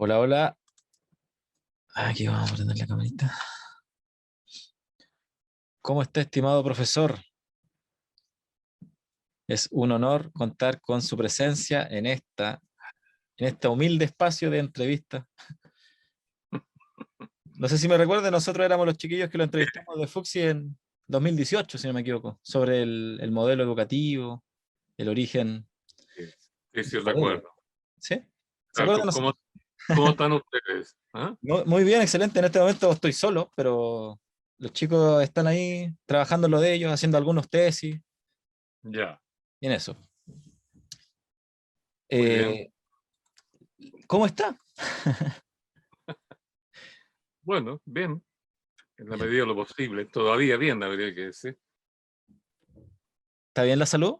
Hola, hola. Aquí vamos a prender la camarita. ¿Cómo está, estimado profesor? Es un honor contar con su presencia en este humilde espacio de entrevista. No sé si me recuerda, nosotros éramos los chiquillos que lo entrevistamos de Fuxi en 2018, si no me equivoco, sobre el modelo educativo, el origen Sí, sí, de sí, su modelo. recuerdo. ¿Sí? ¿Se Ah, acuerdan de nosotros? ¿Cómo están ustedes? ¿Ah? Muy bien, excelente. En este momento estoy solo, pero los chicos están ahí trabajando en lo de ellos, haciendo algunos tesis Ya, y en eso. muy bien. Eh, ¿Cómo está? Bueno, bien, en la Bien. medida de lo posible. Todavía bien, habría que decir. ¿Está bien la salud?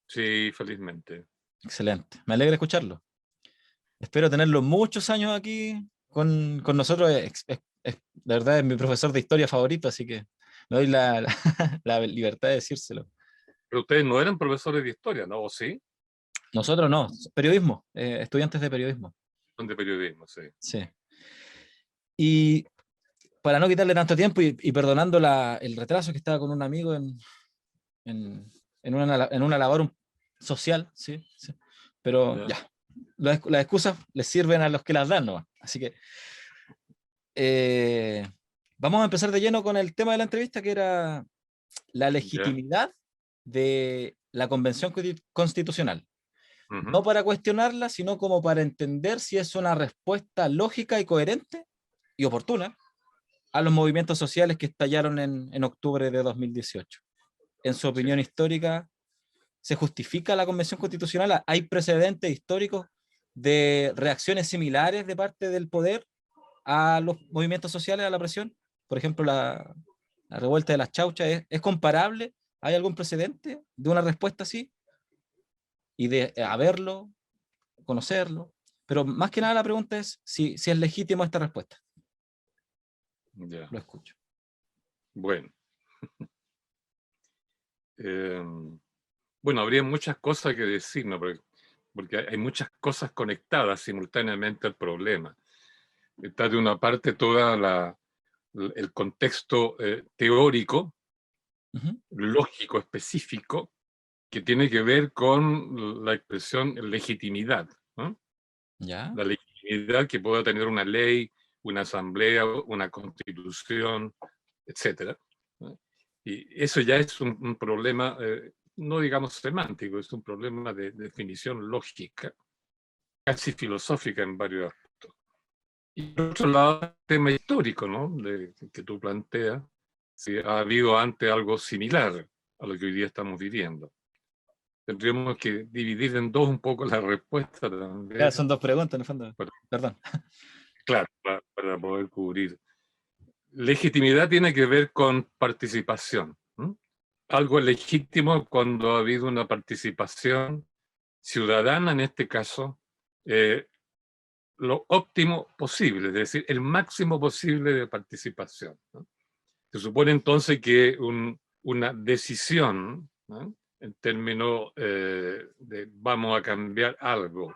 Sí, felizmente. Excelente. Me alegra escucharlo. Espero tenerlo muchos años aquí con nosotros. De verdad es mi profesor de historia favorito, así que me doy la libertad de decírselo. Pero ustedes no eran profesores de historia, ¿no? ¿O sí? Nosotros no, periodismo, estudiantes de periodismo. Son de periodismo, sí. Sí. Y para no quitarle tanto tiempo y perdonando el retraso que estaba con un amigo en, en una labor social, sí, sí. Pero Ya, ya, las excusas les sirven a los que las dan, ¿no? Así que eh, vamos a empezar de lleno con el tema de la entrevista, que era la ya. legitimidad de la Convención Constitucional. No Ujú. para cuestionarla, sino como para entender si es una respuesta lógica y coherente y oportuna a los movimientos sociales que estallaron en octubre de 2018. En su Sí. opinión histórica, ¿se justifica la Convención Constitucional? ¿Hay precedentes históricos de reacciones similares de parte del poder a los movimientos sociales, a la presión? Por ejemplo, la revuelta de las chauchas, ¿es comparable? ¿Hay algún precedente de una respuesta así? Y de haberlo, conocerlo. Pero más que nada la pregunta es si es legítima esta respuesta. Ya. Lo escucho. Bueno. Bueno, habría muchas cosas que decir, ¿no? Porque hay muchas cosas conectadas simultáneamente al problema. Está de una parte el contexto teórico, Ujú. lógico, específico, que tiene que ver con la expresión legitimidad, ¿no? ¿Ya? La legitimidad que pueda tener una ley, una asamblea, una constitución, etcétera, ¿no? Y eso ya es un problema, no digamos semántico, es un problema de definición lógica, casi filosófica en varios aspectos. Y por otro lado, el tema histórico, ¿no? Que tú planteas, si ha habido antes algo similar a lo que hoy día estamos viviendo. Tendríamos que dividir en dos un poco la respuesta Ya, también, son dos preguntas en el fondo. para, Perdón. claro, para poder cubrir. Legitimidad tiene que ver con participación, ¿no? Algo es legítimo cuando ha habido una participación ciudadana, en este caso, eh, lo óptimo posible, es decir, el máximo posible de participación, ¿no? Se supone entonces que una decisión, ¿no? En términos de vamos a cambiar algo,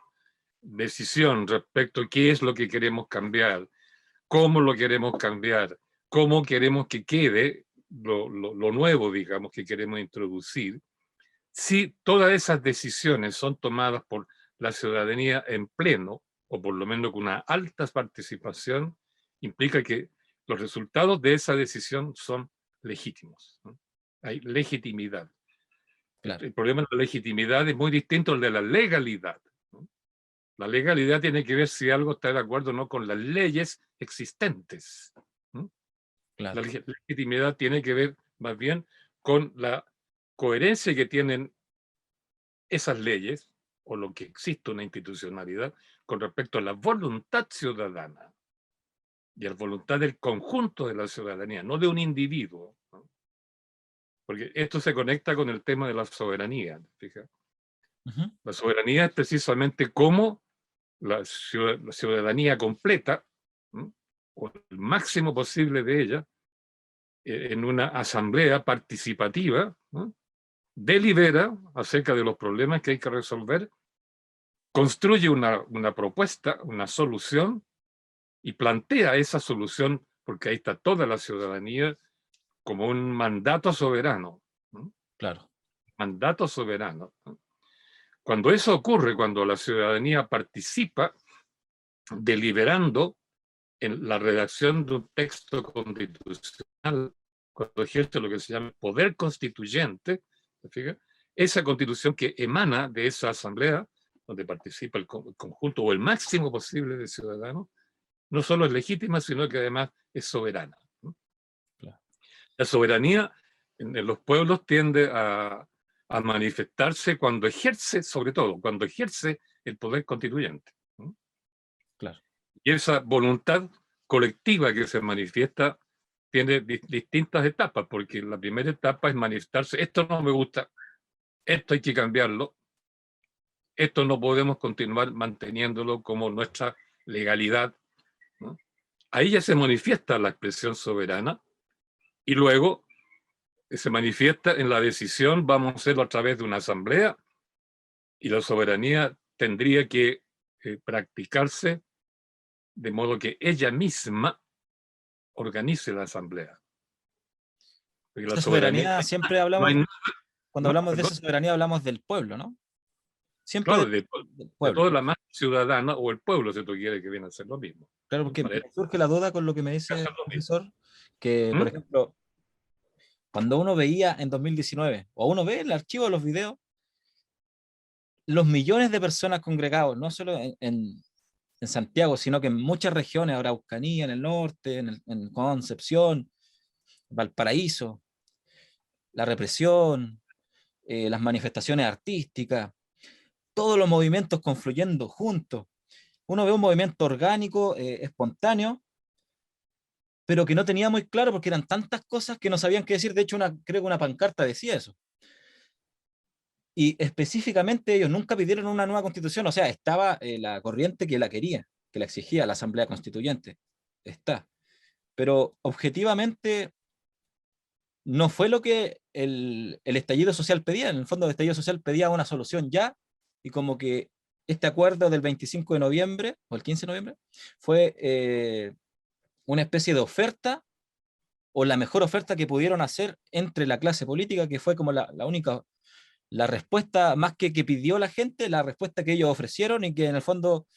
decisión respecto a qué es lo que queremos cambiar, cómo lo queremos cambiar, cómo queremos que quede lo nuevo, digamos, que queremos introducir. Si todas esas decisiones son tomadas por la ciudadanía en pleno, o por lo menos con una alta participación, implica que los resultados de esa decisión son legítimos, ¿no? Hay legitimidad. Claro, El problema de la legitimidad es muy distinto al de la legalidad, ¿no? La legalidad tiene que ver si algo está de acuerdo o no con las leyes existentes, ¿no? La claro. legitimidad tiene que ver más bien con la coherencia que tienen esas leyes o lo que existe una institucionalidad con respecto a la voluntad ciudadana y a la voluntad del conjunto de la ciudadanía, no de un individuo, ¿no? Porque esto se conecta con el tema de la soberanía, fíjate. Ujú. La soberanía es precisamente cómo la ciudadanía completa, ¿no? O el máximo posible de ella, en una asamblea participativa, ¿no? Delibera acerca de los problemas que hay que resolver construye una propuesta, una solución, y plantea esa solución, porque ahí está toda la ciudadanía, como un mandato soberano. ¿No? Claro. Mandato soberano. ¿No? Cuando eso ocurre, cuando la ciudadanía participa deliberando en la redacción de un texto constitucional, cuando ejerce lo que se llama el poder constituyente, ¿fija? Esa constitución que emana de esa asamblea, donde participa el conjunto o el máximo posible de ciudadanos, no solo es legítima, sino que además es soberana. ¿No? Claro. La soberanía en los pueblos tiende a manifestarse cuando ejerce, sobre todo, cuando ejerce el poder constituyente. ¿No? Claro. Y esa voluntad colectiva que se manifiesta tiene distintas etapas, porque la primera etapa es manifestarse, esto no me gusta, esto hay que cambiarlo, esto no podemos continuar manteniéndolo como nuestra legalidad. ¿No? Ahí ya se manifiesta la expresión soberana y luego se manifiesta en la decisión, vamos a hacerlo a través de una asamblea y la soberanía tendría que practicarse de modo que ella misma organice la asamblea. Porque la Esa soberanía, soberanía siempre no hay hablamos, nada, cuando ¿no? hablamos de Perdón. esa soberanía hablamos del pueblo, ¿no? Siempre Claro, del de pueblo. toda la masa ciudadana o el pueblo, si tú quieres, que viene a ser lo mismo. Claro, ¿No? porque Para me este surge la duda con lo que me dice caso el es lo mismo. profesor, que, por ¿Mm? ejemplo, cuando uno veía en 2019, o uno ve el archivo de los videos, los millones de personas congregados, no solo en Santiago, sino que en muchas regiones, Araucanía, en el norte, en Concepción, Valparaíso, la represión, las manifestaciones artísticas, todos los movimientos confluyendo juntos. Uno ve un movimiento orgánico, espontáneo, pero que no tenía muy claro porque eran tantas cosas que no sabían qué decir. De hecho, creo que una pancarta decía eso. Y específicamente ellos nunca pidieron una nueva constitución, o sea, estaba la corriente que la quería, que la exigía, la Asamblea Constituyente. Está. Pero objetivamente no fue lo que el estallido social pedía. En el fondo, el estallido social pedía una solución ya, y como que este acuerdo del 25 de noviembre, o el 15 de noviembre, fue una especie de oferta, o la mejor oferta que pudieron hacer entre la clase política, que fue como la única, la respuesta más que pidió la gente, la respuesta que ellos ofrecieron y que en el fondo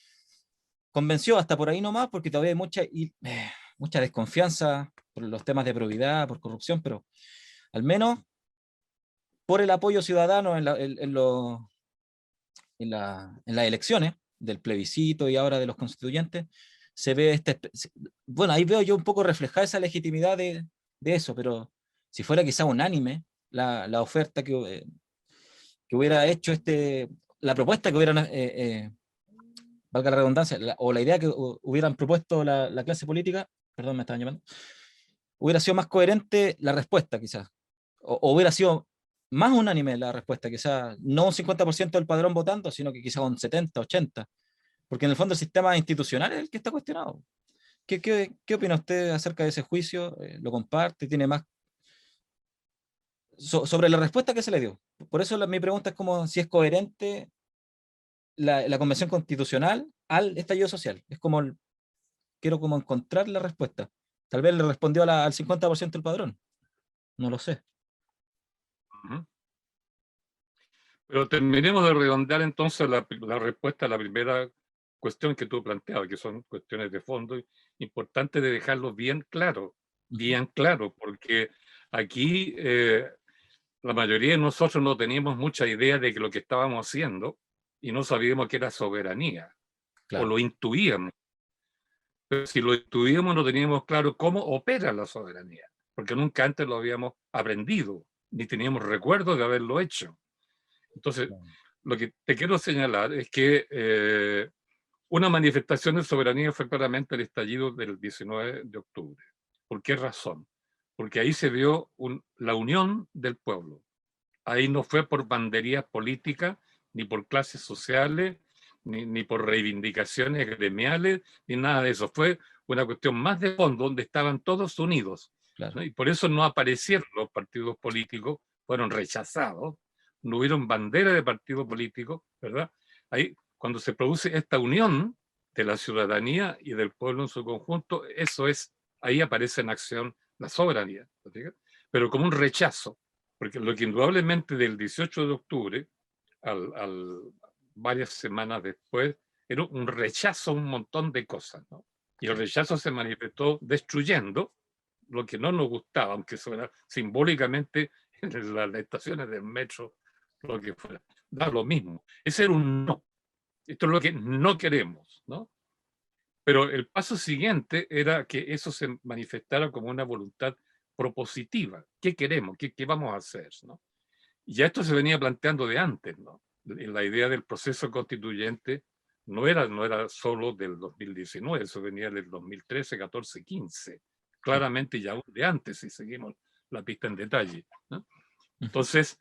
convenció hasta por ahí nomás, porque todavía hay mucha desconfianza por los temas de probidad, por corrupción, pero al menos por el apoyo ciudadano en las elecciones del plebiscito y ahora de los constituyentes, se ve bueno, ahí veo yo un poco reflejada esa legitimidad de eso, pero si fuera quizá unánime la oferta que hubiera hecho la propuesta que hubieran, valga la redundancia, o la idea que hubieran propuesto la clase política, perdón, me estaban llamando, hubiera sido más coherente la respuesta quizás, o hubiera sido más unánime la respuesta, quizás no un 50% del padrón votando, sino que quizás un 70, 80, porque en el fondo el sistema institucional es el que está cuestionado. ¿Qué opina usted acerca de ese juicio? ¿Lo comparte? ¿Tiene más sobre la respuesta que se le dio? Por eso mi pregunta es como si es coherente la Convención Constitucional al estallido social. Es como, quiero como encontrar la respuesta. Tal vez le respondió al 50% del padrón. No lo sé. Ujú. Pero terminemos de redondear entonces la respuesta a la primera cuestión que tú planteabas, que son cuestiones de fondo importantes de dejarlo bien claro, porque aquí la mayoría de nosotros no teníamos mucha idea de que lo que estábamos haciendo y no sabíamos que era soberanía, o Claro. lo intuíamos. Pero si lo intuíamos no teníamos claro cómo opera la soberanía, porque nunca antes lo habíamos aprendido, ni teníamos recuerdo de haberlo hecho. Entonces, lo que te quiero señalar es que una manifestación de soberanía fue claramente el estallido del 19 de octubre. ¿Por qué razón? Porque ahí se vio la unión del pueblo. Ahí no fue por banderías políticas, ni por clases sociales, ni por reivindicaciones gremiales, ni nada de eso. Fue una cuestión más de fondo, donde estaban todos unidos. Claro. ¿No? Y por eso no aparecieron los partidos políticos, fueron rechazados, no hubieron bandera de partido político, ¿verdad? Ahí, cuando se produce esta unión de la ciudadanía y del pueblo en su conjunto, eso es, ahí aparece en acción la soberanía, ¿te fijas? Pero como un rechazo, porque lo que indudablemente del 18 de octubre, varias semanas después, era un rechazo a un montón de cosas, ¿no? Y el rechazo se manifestó destruyendo lo que no nos gustaba, aunque suena simbólicamente en las estaciones del metro, lo que fuera. Da lo mismo. Ese era un no. Esto es lo que no queremos, ¿no? Pero el paso siguiente era que eso se manifestara como una voluntad propositiva. ¿Qué queremos? ¿Qué vamos a hacer? ¿No? Y ya esto se venía planteando de antes, ¿no? La idea del proceso constituyente no era solo del 2019, eso venía del 2013, 14, 15. Claramente ya de antes, si seguimos la pista en detalle, ¿no? Entonces,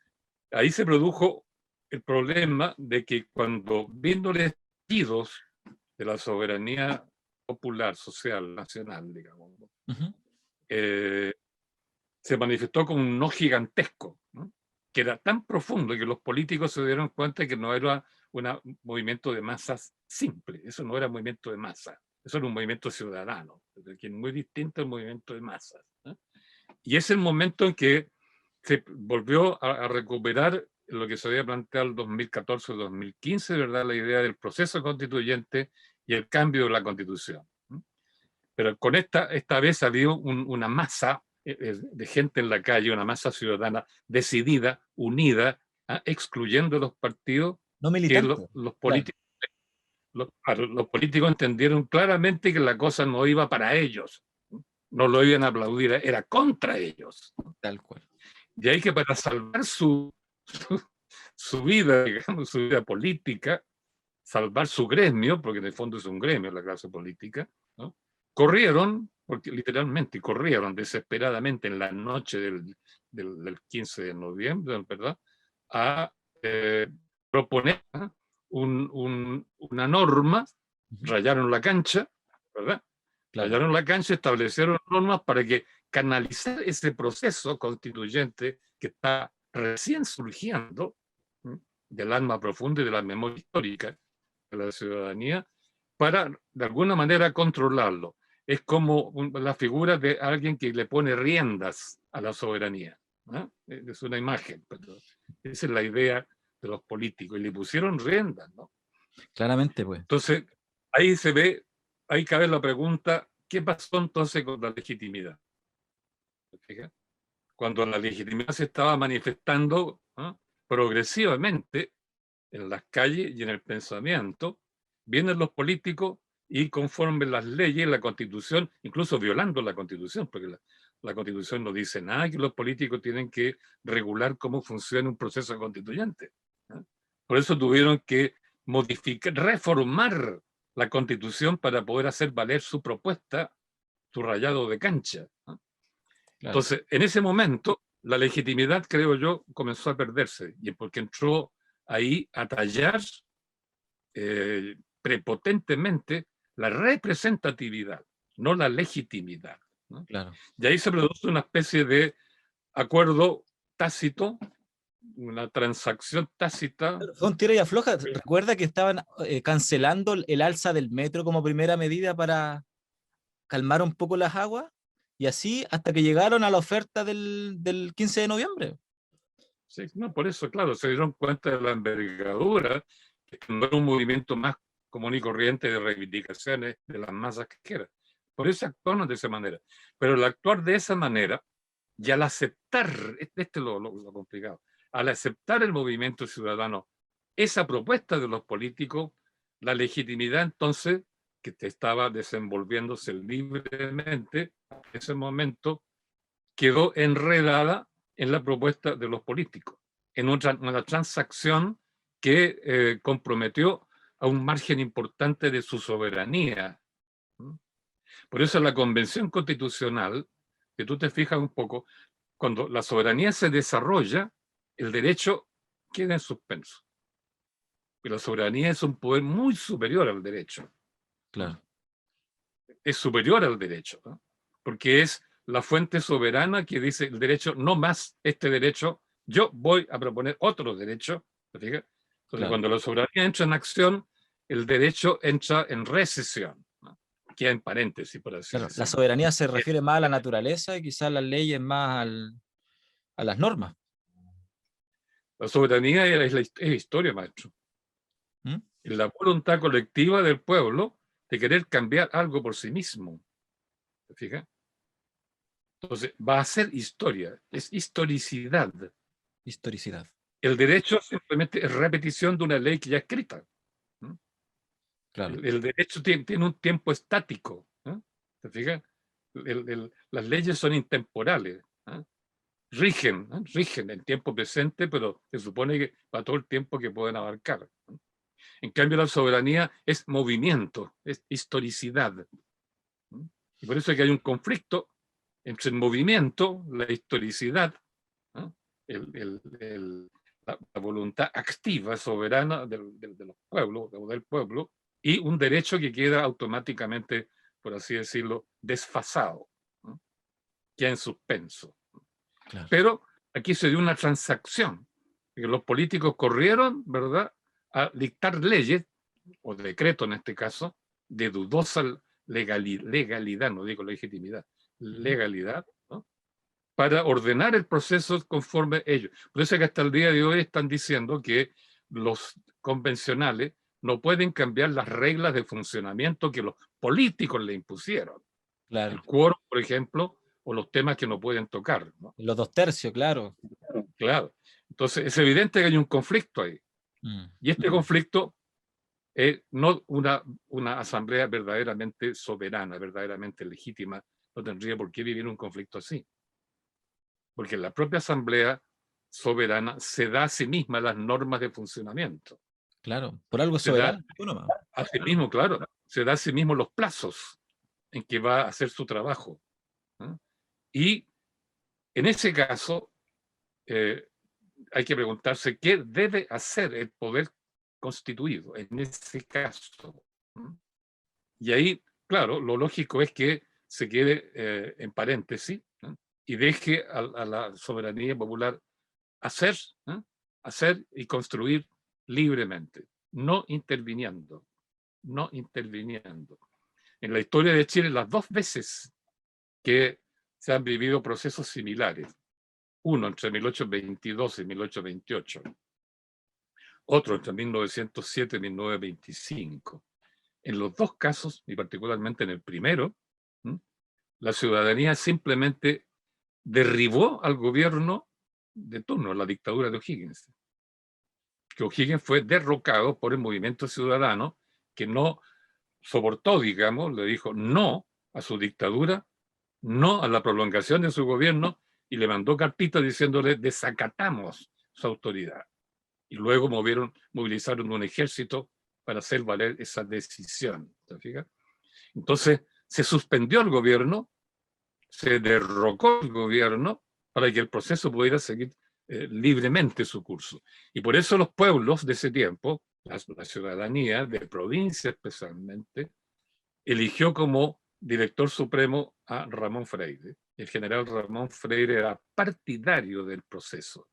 ahí se produjo el problema de que cuando vino los estallidos de la soberanía popular, social, nacional, digamos, se manifestó como un no gigantesco, ¿no? Que era tan profundo que los políticos se dieron cuenta que no era un movimiento de masas simple, eso no era un movimiento de masas, eso era un movimiento ciudadano, que es muy distinto al movimiento de masas, ¿no? Y es el momento en que se volvió a recuperar lo que se había planteado el 2014-2015, ¿verdad? La idea del proceso constituyente y el cambio de la constitución. Pero con esta vez salió una masa de gente en la calle, una masa ciudadana decidida, unida, excluyendo los partidos, No que militante, los claro, políticos, los políticos entendieron claramente que la cosa no iba para ellos, no lo iban a aplaudir, era contra ellos. tal cual. Y hay que, para salvar su vida, digamos, su vida política, salvar su gremio, porque en el fondo es un gremio la clase política, ¿no? Corrieron, porque literalmente corrieron desesperadamente en la noche del 15 de noviembre, ¿verdad?, a proponer una norma, rayaron la cancha, ¿verdad? Claro. Rayaron la cancha, establecieron normas para que canalizar ese proceso constituyente que está recién surgiendo, ¿sí?, del alma profunda y de la memoria histórica de la ciudadanía, para de alguna manera controlarlo. Es como la figura de alguien que le pone riendas a la soberanía, ¿no? Es una imagen, pero esa es la idea de los políticos, y le pusieron riendas, ¿no? Claramente, pues. Entonces, ahí se ve, ahí cabe la pregunta, ¿qué pasó entonces con la legitimidad? Cuando la legitimidad se estaba manifestando, ¿no?, progresivamente en las calles y en el pensamiento, vienen los políticos y conforme las leyes, la Constitución, incluso violando la Constitución, porque la Constitución no dice nada, que los políticos tienen que regular cómo funciona un proceso constituyente, ¿no? Por eso tuvieron que modificar, reformar la Constitución para poder hacer valer su propuesta, su rayado de cancha, ¿no? Claro. Entonces, en ese momento, la legitimidad, creo yo, comenzó a perderse, y porque entró ahí a tallar prepotentemente la representatividad, no la legitimidad, ¿no? Claro. Y ahí se produce una especie de acuerdo tácito, una transacción tácita. Fue un tira y afloja. Recuerda que estaban cancelando el alza del metro como primera medida para calmar un poco las aguas, y así hasta que llegaron a la oferta del 15 de noviembre. Sí, no, por eso, claro, se dieron cuenta de la envergadura, que no era un movimiento más común y corriente de reivindicaciones de las masas que era. Por eso actuaron de esa manera. Pero al actuar de esa manera, y al aceptar, este es lo complicado, al aceptar el movimiento ciudadano esa propuesta de los políticos, la legitimidad entonces, que estaba desenvolviéndose libremente en ese momento, quedó enredada en la propuesta de los políticos, en una transacción que comprometió a un margen importante de su soberanía. Por eso la Convención Constitucional, que tú te fijas un poco, cuando la soberanía se desarrolla, el derecho queda en suspenso. Y la soberanía es un poder muy superior al derecho. Claro. Es superior al derecho, ¿no? Porque es la fuente soberana que dice el derecho, no más este derecho, yo voy a proponer otro derecho. ¿Te fijas? Entonces, Claro. cuando la soberanía entra en acción, el derecho entra en recesión, ¿no? Queda en paréntesis, por así Claro, la decirlo. soberanía se refiere más a la naturaleza y quizás las leyes más a las normas. La soberanía es historia, maestro. ¿Mm? Es la voluntad colectiva del pueblo de querer cambiar algo por sí mismo. ¿Se fija? Entonces, va a ser historia, es historicidad. Historicidad. El derecho simplemente es repetición de una ley que ya es escrita. ¿No? Claro. El derecho tiene un tiempo estático. ¿No? ¿Se fija? Las leyes son intemporales. ¿No? Rigen, ¿no? Rigen el tiempo presente, pero se supone que para todo el tiempo que pueden abarcar. ¿No? En cambio, la soberanía es movimiento, es historicidad. ¿No? Y por eso es que hay un conflicto entre el movimiento, la historicidad, ¿no? La voluntad activa, soberana de los pueblos, o del pueblo, y un derecho que queda automáticamente, por así decirlo, desfasado, ¿no? Queda en suspenso. Claro. Pero aquí se dio una transacción, que los políticos corrieron, ¿verdad?, a dictar leyes, o decretos en este caso, de dudosa legalidad, no digo legitimidad, legalidad, ¿no?, para ordenar el proceso conforme ellos. Por eso es que hasta el día de hoy están diciendo que los convencionales no pueden cambiar las reglas de funcionamiento que los políticos le impusieron. Claro. El quórum, por ejemplo, o los temas que no pueden tocar, ¿no? Los 2/3, claro. Claro. Entonces, es evidente que hay un conflicto ahí. Y este conflicto es no una asamblea verdaderamente soberana, verdaderamente legítima, no tendría por qué vivir un conflicto así. Porque la propia asamblea soberana se da a sí misma las normas de funcionamiento. Claro. Por algo es Se da soberano. Tú nomás. a sí mismo, claro, se da a sí mismo los plazos en que va a hacer su trabajo, ¿no? Y en ese caso, hay que preguntarse qué debe hacer el poder constituido en ese caso. Y ahí, claro, lo lógico es que se quede en paréntesis, ¿no?, y deje a la soberanía popular hacer, ¿no?, hacer y construir libremente, no interviniendo, no interviniendo. En la historia de Chile, las dos veces que se han vivido procesos similares, uno entre 1822 y 1828, otro entre 1907 y 1925. En los dos casos, y particularmente en el primero, la ciudadanía simplemente derribó al gobierno de turno, la dictadura de O'Higgins. Que O'Higgins fue derrocado por el movimiento ciudadano que no soportó, digamos, le dijo no a su dictadura, no a la prolongación de su gobierno, y le mandó cartitas diciéndole desacatamos su autoridad. Y luego movilizaron un ejército para hacer valer esa decisión. ¿Te fijas? Entonces, se suspendió el gobierno, se derrocó el gobierno para que el proceso pudiera seguir libremente su curso. Y por eso los pueblos de ese tiempo, la ciudadanía de provincia especialmente, eligió como director supremo a Ramón Freire. El general Ramón Freire era partidario del proceso,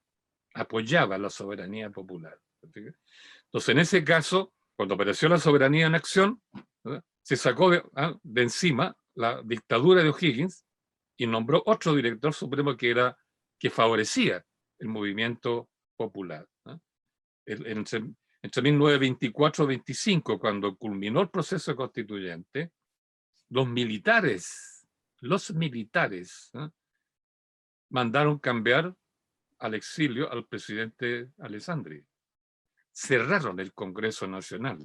apoyaba la soberanía popular. Entonces, en ese caso, cuando apareció la soberanía en acción, ¿verdad?, se sacó de encima la dictadura de O'Higgins y nombró otro director supremo que favorecía el movimiento popular, ¿no? Entre 1924 y 25, cuando culminó el proceso constituyente, los militares, ¿no?, mandaron cambiar al exilio al presidente Alessandri. Cerraron el Congreso Nacional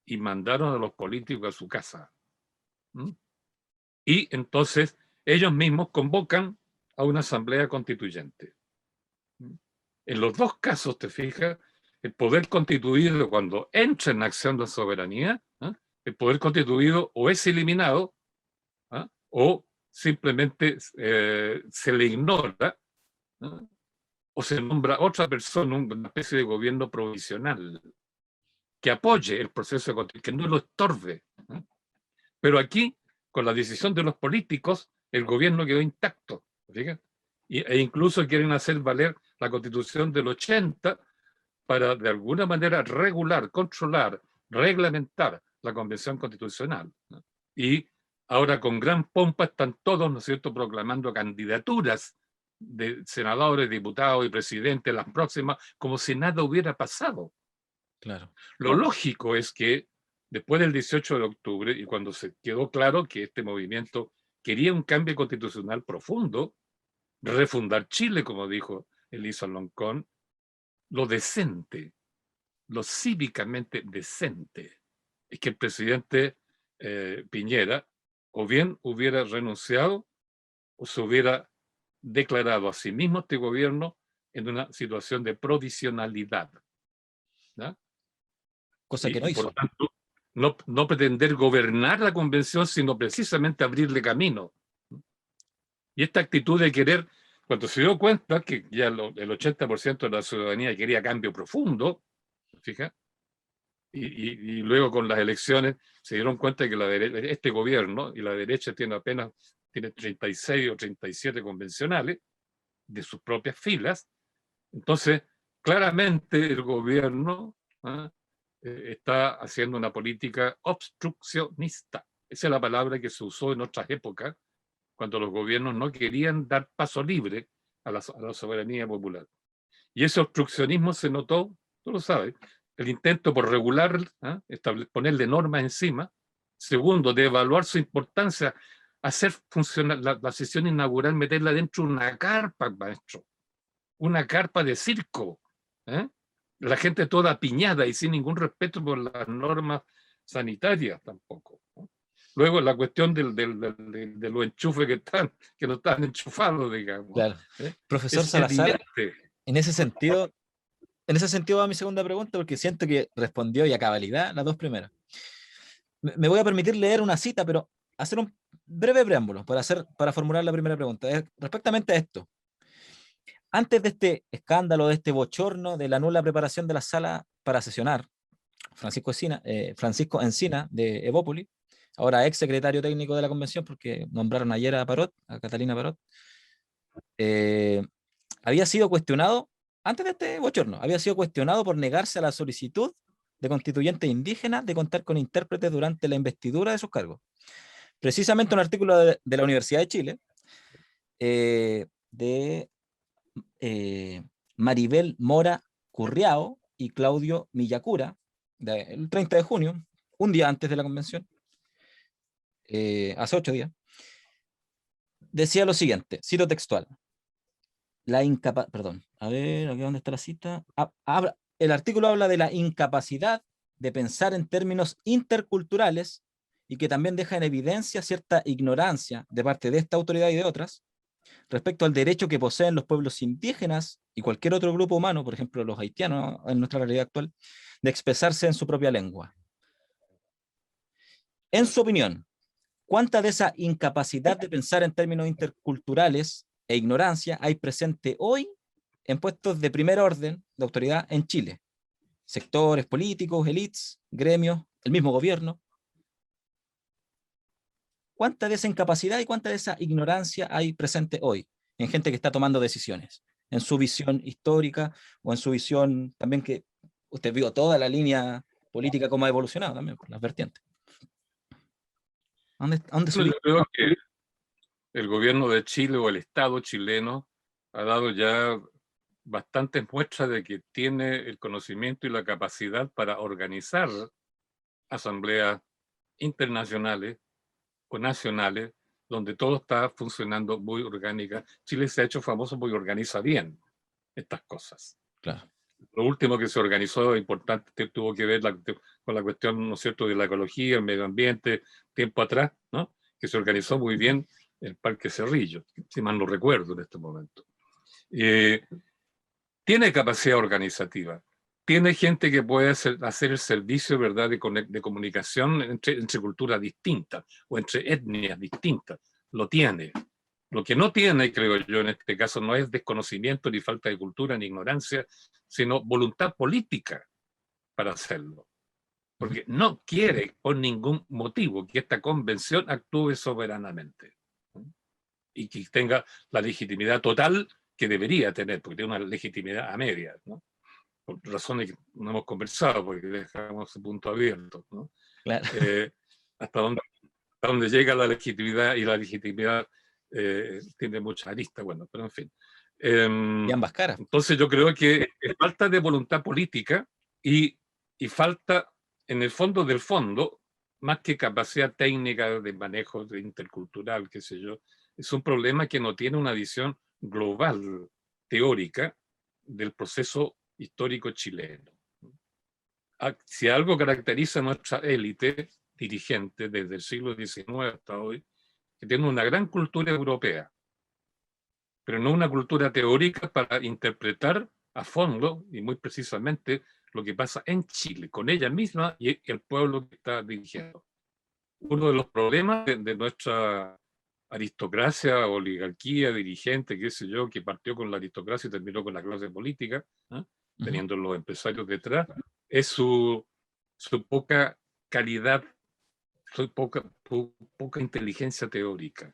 y mandaron a los políticos a su casa. Y entonces ellos mismos convocan a una asamblea constituyente. En los dos casos, te fijas, el poder constituido, cuando entra en acción la soberanía, el poder constituido o es eliminado, o simplemente se le ignora, o se nombra otra persona, una especie de gobierno provisional que apoye el proceso constituyente, que no lo estorbe. Pero aquí, con la decisión de los políticos, el gobierno quedó intacto. ¿Fíjate? E incluso quieren hacer valer la Constitución del 80 para, de alguna manera, regular, controlar reglamentar la Convención Constitucional, ¿no? Y ahora con gran pompa están todos, ¿no es cierto?, proclamando candidaturas de senadores, diputados y presidentes las próximas, como si nada hubiera pasado. Claro. Lo lógico es que después del 18 de octubre, y cuando se quedó claro que este movimiento quería un cambio constitucional profundo, refundar Chile, como dijo Elisa Loncón, lo decente, lo cívicamente decente, es que el presidente Piñera o bien hubiera renunciado o se hubiera declarado a sí mismo este gobierno en una situación de provisionalidad, ¿no? Cosa que no Y por hizo. lo tanto, no pretender gobernar la convención, sino precisamente abrirle camino. Y esta actitud de querer, cuando se dio cuenta que ya el 80% de la ciudadanía quería cambio profundo, fija, y luego con las elecciones se dieron cuenta que este gobierno y la derecha tiene 36 o 37 convencionales de sus propias filas. Entonces, claramente el gobierno está haciendo una política obstruccionista. Esa es la palabra que se usó en otras épocas, cuando los gobiernos no querían dar paso libre a la soberanía popular. Y ese obstruccionismo se notó, tú lo sabes, el intento por regular, ponerle normas encima. Segundo, de evaluar su importancia, hacer funcionar la sesión inaugural, meterla dentro de una carpa, maestro. Una carpa de circo. La gente toda apiñada y sin ningún respeto por las normas sanitarias tampoco, ¿no? Luego la cuestión de los enchufes que no están enchufados, digamos. Claro. Profesor Es Salazar, evidente. en ese sentido va mi segunda pregunta, porque siento que respondió y a cabalidad las dos primeras. Me voy a permitir leer una cita, pero hacer un breve preámbulo para formular la primera pregunta. Respectamente a esto, antes de este escándalo, de este bochorno, de la nula preparación de la sala para sesionar, Francisco Encina de Evópoli, ahora ex secretario técnico de la convención, porque nombraron ayer a Parot, a Catalina Parot, había sido cuestionado, antes de este bochorno, había sido cuestionado por negarse a la solicitud de constituyentes indígenas de contar con intérpretes durante la investidura de sus cargos. Precisamente un artículo de la Universidad de Chile, de Maribel Mora Curriao y Claudio Millacura, el 30 de junio, un día antes de la convención, hace 8 días, decía lo siguiente, cito textual: perdón, a ver, aquí dónde está la cita. El artículo habla de la incapacidad de pensar en términos interculturales y que también deja en evidencia cierta ignorancia de parte de esta autoridad y de otras respecto al derecho que poseen los pueblos indígenas y cualquier otro grupo humano, por ejemplo los haitianos en nuestra realidad actual, de expresarse en su propia lengua. En su opinión, ¿cuánta de esa incapacidad de pensar en términos interculturales e ignorancia hay presente hoy en puestos de primer orden de autoridad en Chile? Sectores políticos, élites, gremios, el mismo gobierno. ¿Cuánta de esa incapacidad y cuánta de esa ignorancia hay presente hoy en gente que está tomando decisiones? En su visión histórica o en su visión también, que usted vio toda la línea política como ha evolucionado también, las vertientes. ¿A dónde se Yo ubica? creo que el gobierno de Chile o el Estado chileno ha dado ya bastantes muestras de que tiene el conocimiento y la capacidad para organizar asambleas internacionales o nacionales donde todo está funcionando muy orgánica. Chile se ha hecho famoso porque organiza bien estas cosas. Claro. Lo último que se organizó importante tuvo que ver con la cuestión, ¿no es cierto?, de la ecología, el medio ambiente, tiempo atrás, ¿no?, que se organizó muy bien el Parque Cerrillo, si mal no recuerdo en este momento. Tiene capacidad organizativa, tiene gente que puede hacer el servicio, ¿verdad?, de comunicación entre culturas distintas o entre etnias distintas. Lo tiene. Lo que no tiene, creo yo, en este caso, no es desconocimiento, ni falta de cultura, ni ignorancia, sino voluntad política para hacerlo. Porque no quiere, por ningún motivo, que esta convención actúe soberanamente y que tenga la legitimidad total que debería tener, porque tiene una legitimidad a medias, ¿no? por razones que no hemos conversado, porque dejamos ese punto abierto, ¿no? Claro. Hasta dónde llega la legitimidad, y la legitimidad tiene muchas aristas, bueno, pero en fin. Y ambas caras. Entonces yo creo que es falta de voluntad política y falta, en el fondo del fondo, más que capacidad técnica de manejo intercultural, qué sé yo, es un problema que no tiene una visión global, teórica, del proceso histórico chileno. Si algo caracteriza a nuestra élite dirigente desde el siglo XIX hasta hoy, que tiene una gran cultura europea, pero no una cultura teórica para interpretar a fondo y muy precisamente lo que pasa en Chile, con ella misma y el pueblo que está dirigiendo. Uno de los problemas de nuestra aristocracia, oligarquía, dirigente, qué sé yo, que partió con la aristocracia y terminó con la clase política, teniendo los empresarios detrás, es su poca calidad, su poca inteligencia teórica.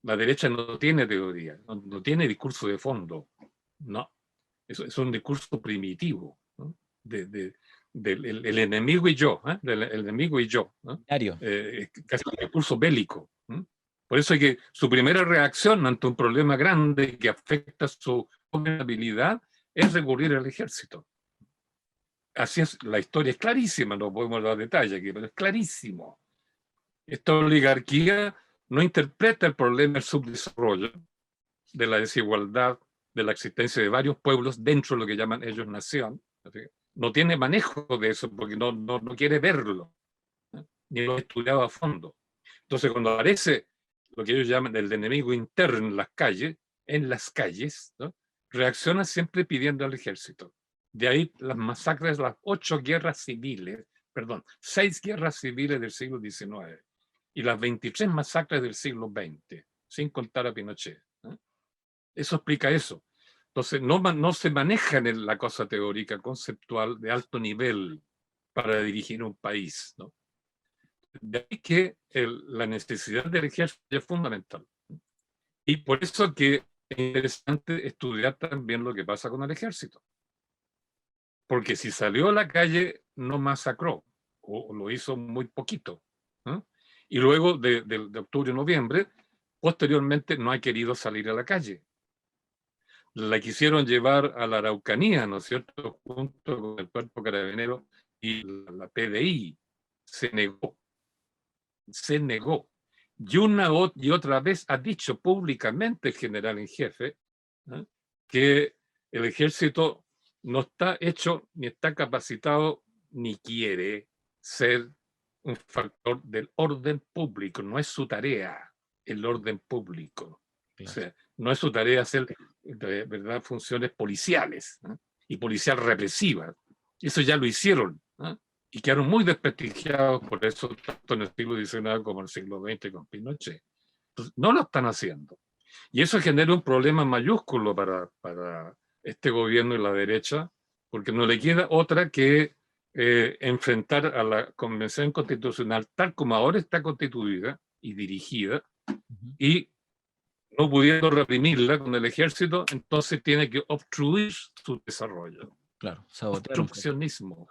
La derecha no tiene teoría, no tiene discurso de fondo, no. Es un discurso primitivo, ¿no? El enemigo y yo, del enemigo y yo, ¿no? Casi un discurso bélico. Por eso es que su primera reacción ante un problema grande que afecta su gobernabilidad es recurrir al ejército. Así es, la historia es clarísima, no podemos dar detalles aquí, pero es clarísimo. Esta oligarquía no interpreta el problema del subdesarrollo, de la desigualdad, de la existencia de varios pueblos dentro de lo que llaman ellos nación. No tiene manejo de eso porque no quiere verlo, ni lo ha estudiado a fondo. Entonces, cuando aparece lo que ellos llaman el enemigo interno en las calles, ¿no? Reacciona siempre pidiendo al ejército. De ahí las masacres, las 6 guerras civiles del siglo XIX y las 23 masacres del siglo XX, sin contar a Pinochet. Eso explica eso. Entonces, no se maneja en la cosa teórica, conceptual, de alto nivel para dirigir un país, ¿no? De ahí que la necesidad del ejército es fundamental. Y por eso que es interesante estudiar también lo que pasa con el ejército. Porque si salió a la calle, no masacró, o lo hizo muy poquito. Y luego de octubre a noviembre, posteriormente no ha querido salir a la calle. La quisieron llevar a la Araucanía, ¿no es cierto?, junto con el Cuerpo Carabinero y la PDI. Se negó. Y una y otra vez ha dicho públicamente el general en jefe, ¿no?, que el ejército no está hecho, ni está capacitado, ni quiere ser un factor del orden público. No es su tarea el orden público. Claro. O sea, no es su tarea hacer, de verdad, funciones policiales, ¿no?, y policial represivas. Eso ya lo hicieron, ¿no?, y quedaron muy desprestigiados por eso, tanto en el siglo XIX como en el siglo XX con Pinochet. Entonces, no lo están haciendo. Y eso genera un problema mayúsculo para este gobierno y la derecha, porque no le queda otra que enfrentar a la Convención Constitucional tal como ahora está constituida y dirigida, y no pudiendo reprimirla con el ejército, entonces tiene que obstruir su desarrollo. Claro, obstruccionismo.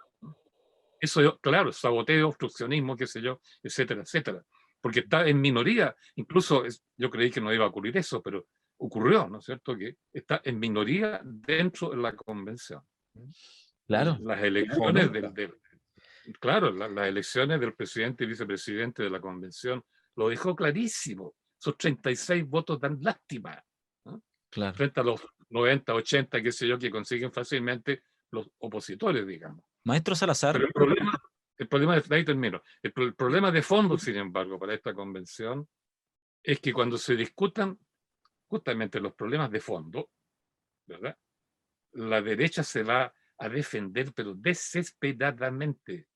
Eso, claro, saboteo, obstruccionismo, qué sé yo, etcétera, etcétera. Porque está en minoría. Incluso yo creí que no iba a ocurrir eso, pero ocurrió, ¿no es cierto?, que está en minoría dentro de la convención. Claro. Las elecciones las elecciones del presidente y vicepresidente de la convención lo dejó clarísimo. Esos 36 votos dan lástima, ¿no?, claro, frente a los 90, 80, qué sé yo, que consiguen fácilmente los opositores, digamos. Maestro Salazar. Pero el problema de ahí termino. El problema de fondo, sin embargo, para esta convención es que cuando se discutan justamente los problemas de fondo, ¿verdad?, la derecha se va a defender, pero desesperadamente.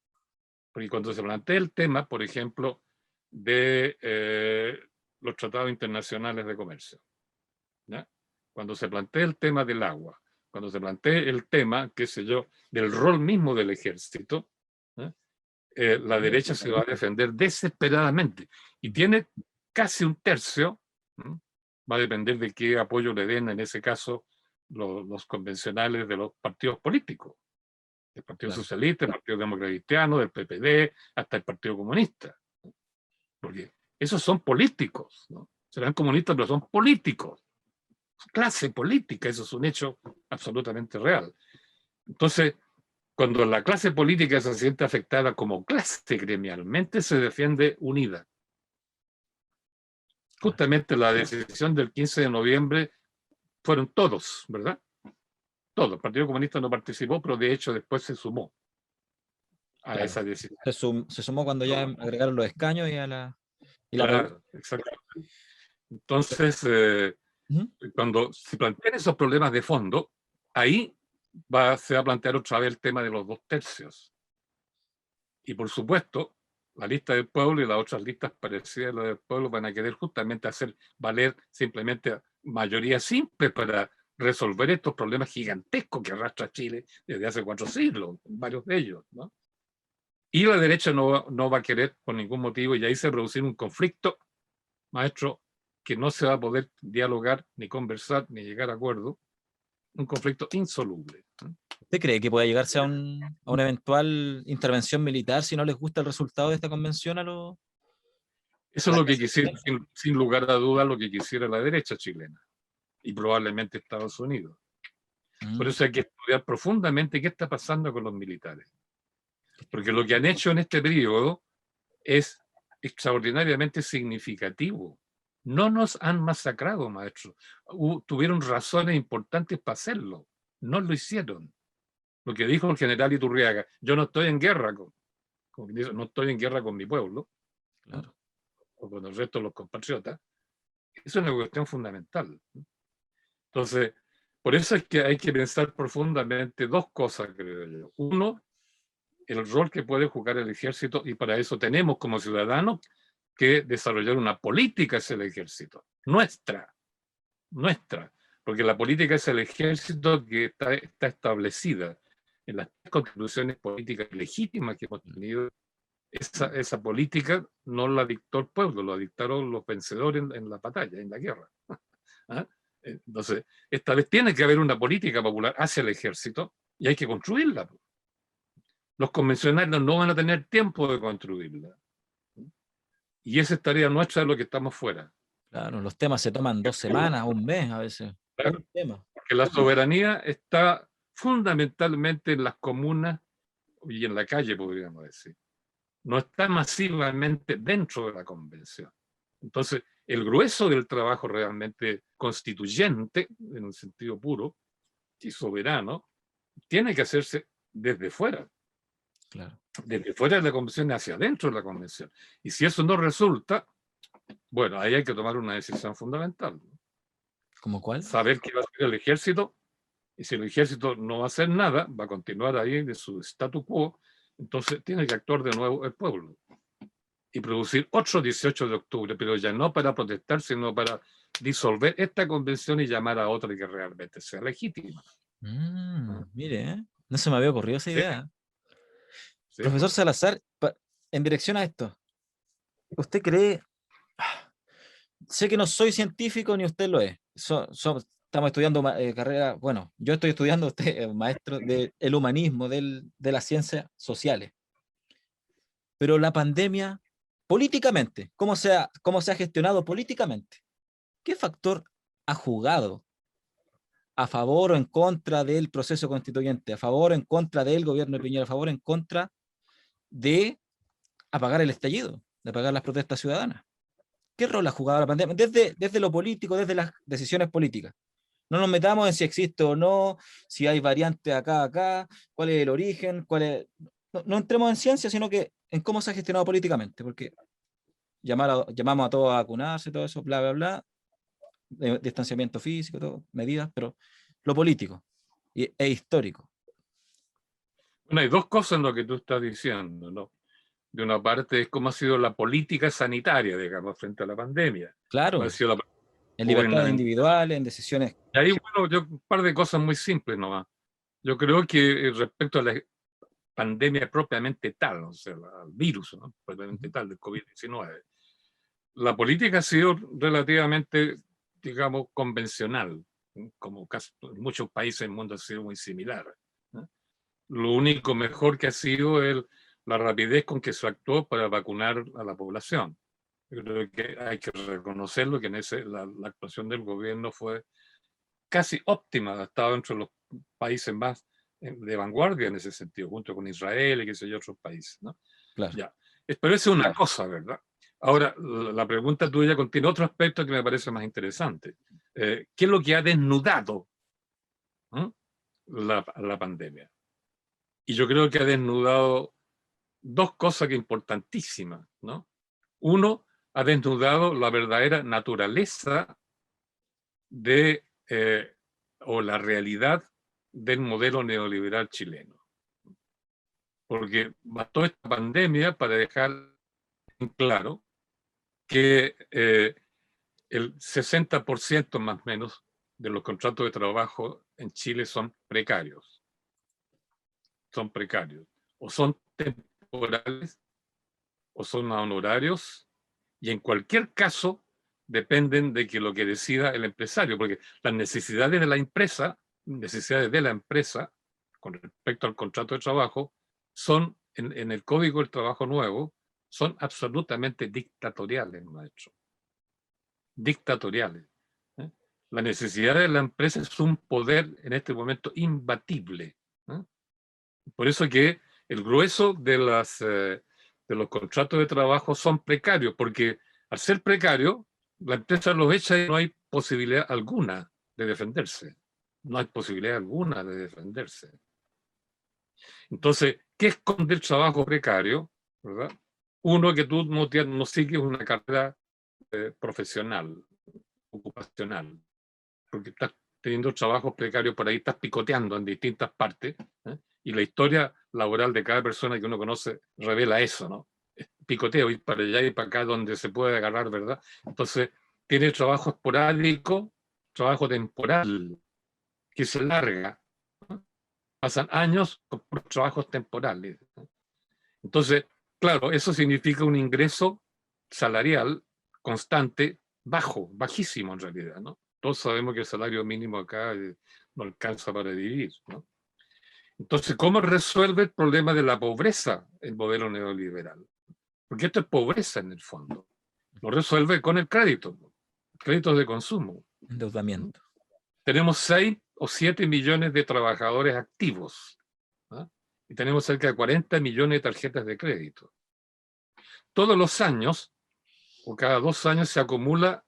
Porque cuando se plantea el tema, por ejemplo, de los tratados internacionales de comercio, ¿ya?, cuando se plantea el tema del agua, cuando se plantea el tema, qué sé yo, del rol mismo del ejército, la derecha se va a defender desesperadamente. Y tiene casi un tercio, va a depender de qué apoyo le den, en ese caso, los convencionales de los partidos políticos, del Partido Claro. Socialista, del Partido Demócrata Cristiano, del PPD, hasta el Partido Comunista. Porque esos son políticos, ¿no? Serán comunistas, pero son políticos. Clase política, eso es un hecho absolutamente real. Entonces, cuando la clase política se siente afectada como clase gremialmente, se defiende unida. Justamente la decisión del 15 de noviembre fueron todos, ¿verdad? Todos. El Partido Comunista no participó, pero de hecho después se sumó a Claro. esa decisión. Se sumó cuando ya agregaron los escaños y la Claro, exacto. Entonces, Ujú. cuando se plantean esos problemas de fondo, ahí se va a plantear otra vez el tema de los 2/3. Y por supuesto, la lista del pueblo y las otras listas parecidas a la del pueblo van a querer justamente hacer valer simplemente mayoría simple para resolver estos problemas gigantescos que arrastra Chile desde hace 4 siglos, varios de ellos, ¿no? Y la derecha no va a querer por ningún motivo, y ahí se va a producir un conflicto, maestro, que no se va a poder dialogar, ni conversar, ni llegar a acuerdo, un conflicto insoluble. ¿Usted cree que pueda llegarse a una eventual intervención militar si no les gusta el resultado de esta convención Eso a es la lo que clase quisiera, chilena? sin lugar a dudas, lo que quisiera la derecha chilena y probablemente Estados Unidos. Por Mm, eso hay que estudiar profundamente qué está pasando con los militares. Porque lo que han hecho en este periodo es extraordinariamente significativo. No nos han masacrado, maestro. Tuvieron razones importantes para hacerlo. No lo hicieron. Lo que dijo el general Iturriaga, yo no estoy en guerra no estoy en guerra con mi pueblo, ¿no? claro. O con el resto de los compatriotas. Eso es una cuestión fundamental. Entonces, por eso es que hay que pensar profundamente dos cosas, creo yo. Uno, el rol que puede jugar el ejército, y para eso tenemos como ciudadanos que desarrollar una política hacia el ejército, nuestra, porque la política es el ejército que está establecida en las constituciones políticas legítimas que hemos tenido. Esa política no la dictó el pueblo, la dictaron los vencedores en la batalla, en la guerra. ¿Ah? Entonces, esta vez tiene que haber una política popular hacia el ejército y hay que construirla. Los convencionales no van a tener tiempo de construirla. Y esa es tarea nuestra de lo que estamos fuera. Claro, los temas se toman 2 semanas, un mes a veces. Claro, Un tema. porque la soberanía está fundamentalmente en las comunas y en la calle, podríamos decir. No está masivamente dentro de la convención. Entonces, el grueso del trabajo realmente constituyente, en un sentido puro y soberano, tiene que hacerse desde fuera. Claro. Desde fuera de la convención hacia adentro de la convención. Y si eso no resulta, bueno, ahí hay que tomar una decisión fundamental. ¿Cómo cuál? Saber qué va a hacer el ejército, y si el ejército no va a hacer nada, va a continuar ahí de su statu quo, entonces tiene que actuar de nuevo el pueblo y producir otro 18 de octubre, pero ya no para protestar, sino para disolver esta convención y llamar a otra que realmente sea legítima. Mire, no se me había ocurrido esa Sí, idea. sí. Profesor Salazar, en dirección a esto, ¿usted cree? Sé que no soy científico ni usted lo es. Estamos estudiando carrera, bueno, yo estoy estudiando, usted es maestro del humanismo, de las ciencias sociales. Pero la pandemia, políticamente, cómo se ha gestionado políticamente? ¿Qué factor ha jugado a favor o en contra del proceso constituyente, a favor o en contra del gobierno de Piñera, a favor o en contra de apagar el estallido, de apagar las protestas ciudadanas? ¿Qué rol ha jugado la pandemia? Desde lo político, desde las decisiones políticas. No nos metamos en si existe o no, si hay variantes acá, cuál es el origen, no entremos en ciencia, sino que en cómo se ha gestionado políticamente, porque llamamos a todos a vacunarse, todo eso, bla, bla, bla, distanciamiento físico, todo, medidas, pero lo político e histórico. Bueno, hay dos cosas en lo que tú estás diciendo, ¿no? De una parte es cómo ha sido la política sanitaria, digamos, frente a la pandemia. ¿Cómo ha Claro, sido la en libertades gubernamental? individuales, en decisiones. Y ahí, bueno, un par de cosas muy simples nomás. Yo creo que respecto a la pandemia propiamente tal, o sea, al virus, ¿no? Propiamente tal, del COVID-19, la política ha sido relativamente, digamos, convencional. como casi en muchos países del mundo ha sido muy similar. Lo único mejor que ha sido la rapidez con que se actuó para vacunar a la población. Yo creo que hay que reconocerlo, que la actuación del gobierno fue casi óptima, ha estado entre los países más de vanguardia en ese sentido, junto con Israel y qué sé yo, otros países, ¿no? Claro. Ya. Pero eso es una cosa, ¿verdad? Ahora, la pregunta tuya contiene otro aspecto que me parece más interesante. ¿Qué es lo que ha desnudado la pandemia? Y yo creo que ha desnudado dos cosas que importantísimas, ¿no? Uno, ha desnudado la verdadera naturaleza o la realidad del modelo neoliberal chileno. Porque bastó esta pandemia para dejar en claro que el 60% más o menos de los contratos de trabajo en Chile son precarios. Son precarios. O son temporales, o son honorarios, y en cualquier caso dependen de que lo que decida el empresario, porque las necesidades de la empresa con respecto al contrato de trabajo son, en el Código del Trabajo nuevo, son absolutamente dictatoriales, maestro. Dictatoriales. La necesidad de la empresa es un poder en este momento imbatible. Por eso que el grueso de los contratos de trabajo son precarios, porque al ser precario, la empresa los echa y no hay posibilidad alguna de defenderse. No hay posibilidad alguna de defenderse. Entonces, ¿qué esconde el trabajo precario? ¿Verdad? Uno, que tú no sigues una carrera profesional, ocupacional, porque estás teniendo trabajos precarios por ahí, estás picoteando en distintas partes, y la historia laboral de cada persona que uno conoce revela eso, ¿no? Picoteo, ir para allá y para acá donde se puede agarrar, ¿verdad? Entonces, tiene trabajo esporádico, trabajo temporal, que se larga, ¿no? Pasan años con trabajos temporales, ¿no? Entonces, claro, eso significa un ingreso salarial constante bajo, bajísimo en realidad, ¿no? Todos sabemos que el salario mínimo acá no alcanza para vivir, ¿no? Entonces, ¿cómo resuelve el problema de la pobreza el modelo neoliberal? Porque esto es pobreza en el fondo. Lo resuelve con el crédito, créditos de consumo. Endeudamiento. Tenemos 6 o 7 millones de trabajadores activos, ¿no? Y tenemos cerca de 40 millones de tarjetas de crédito. Todos los años, o cada 2 años, se acumulan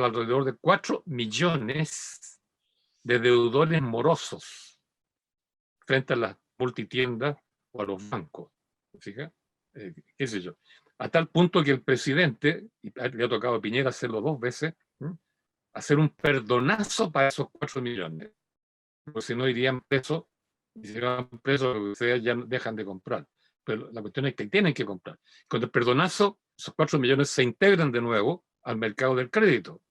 alrededor de 4 millones de deudores morosos frente a las multitiendas o a los bancos. ¿Fija? ¿Qué sé yo? A tal punto que el presidente, y le ha tocado a Piñera hacerlo 2 veces, hacer un perdonazo para esos 4 millones. Porque si no irían presos, y si van presos, ustedes ya dejan de comprar. Pero la cuestión es que tienen que comprar. Con el perdonazo, esos 4 millones se integran de nuevo al mercado del crédito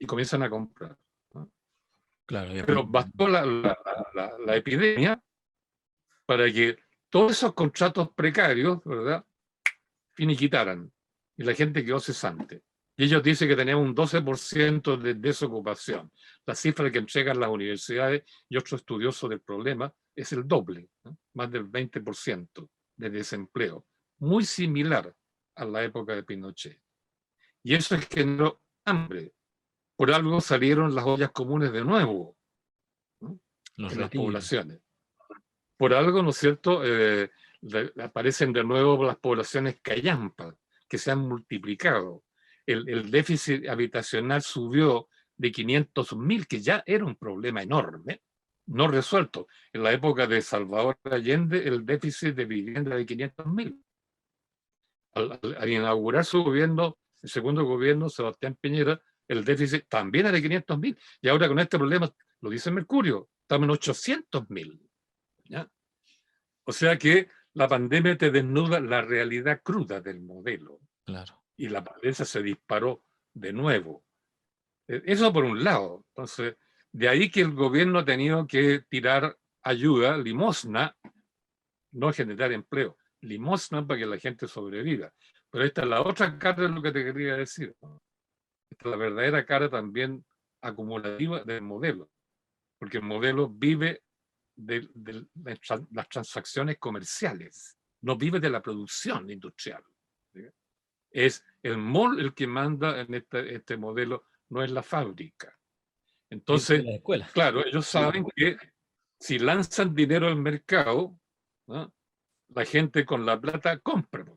y comienzan a comprar, ¿no? Claro, pero bastó la epidemia para que todos esos contratos precarios, ¿verdad?, finiquitaran y la gente quedó cesante. Y ellos dicen que tenemos un 12% de desocupación. La cifra que entregan las universidades y otros estudiosos del problema es el doble, ¿no? Más del 20% de desempleo, muy similar a la época de Pinochet. Y eso generó hambre. Por algo salieron las ollas comunes de nuevo, ¿no?, los en las retiros. poblaciones. Por algo, ¿no es cierto?, aparecen de nuevo las poblaciones callampas, que se han multiplicado. El déficit habitacional subió de 500.000, que ya era un problema enorme, no resuelto. En la época de Salvador Allende, el déficit de vivienda de 500.000. Al inaugurar su gobierno, el segundo gobierno, Sebastián Piñera, el déficit también era de 500.000. Y ahora con este problema, lo dice Mercurio, estamos en 800.000. ¿Ya? O sea que la pandemia te desnuda la realidad cruda del modelo. Claro. Y la pobreza se disparó de nuevo. Eso por un lado. Entonces, de ahí que el gobierno ha tenido que tirar ayuda, limosna, no generar empleo, limosna para que la gente sobreviva. Pero esta es la otra cara de lo que te quería decir, ¿no? Esta es la verdadera cara también acumulativa del modelo, porque el modelo vive de las transacciones comerciales, no vive de la producción industrial. ¿Sí? Es el mall el que manda en este modelo, no es la fábrica. Entonces, la escuela. claro, ellos saben que si lanzan dinero al mercado, ¿no?, la gente con la plata compra.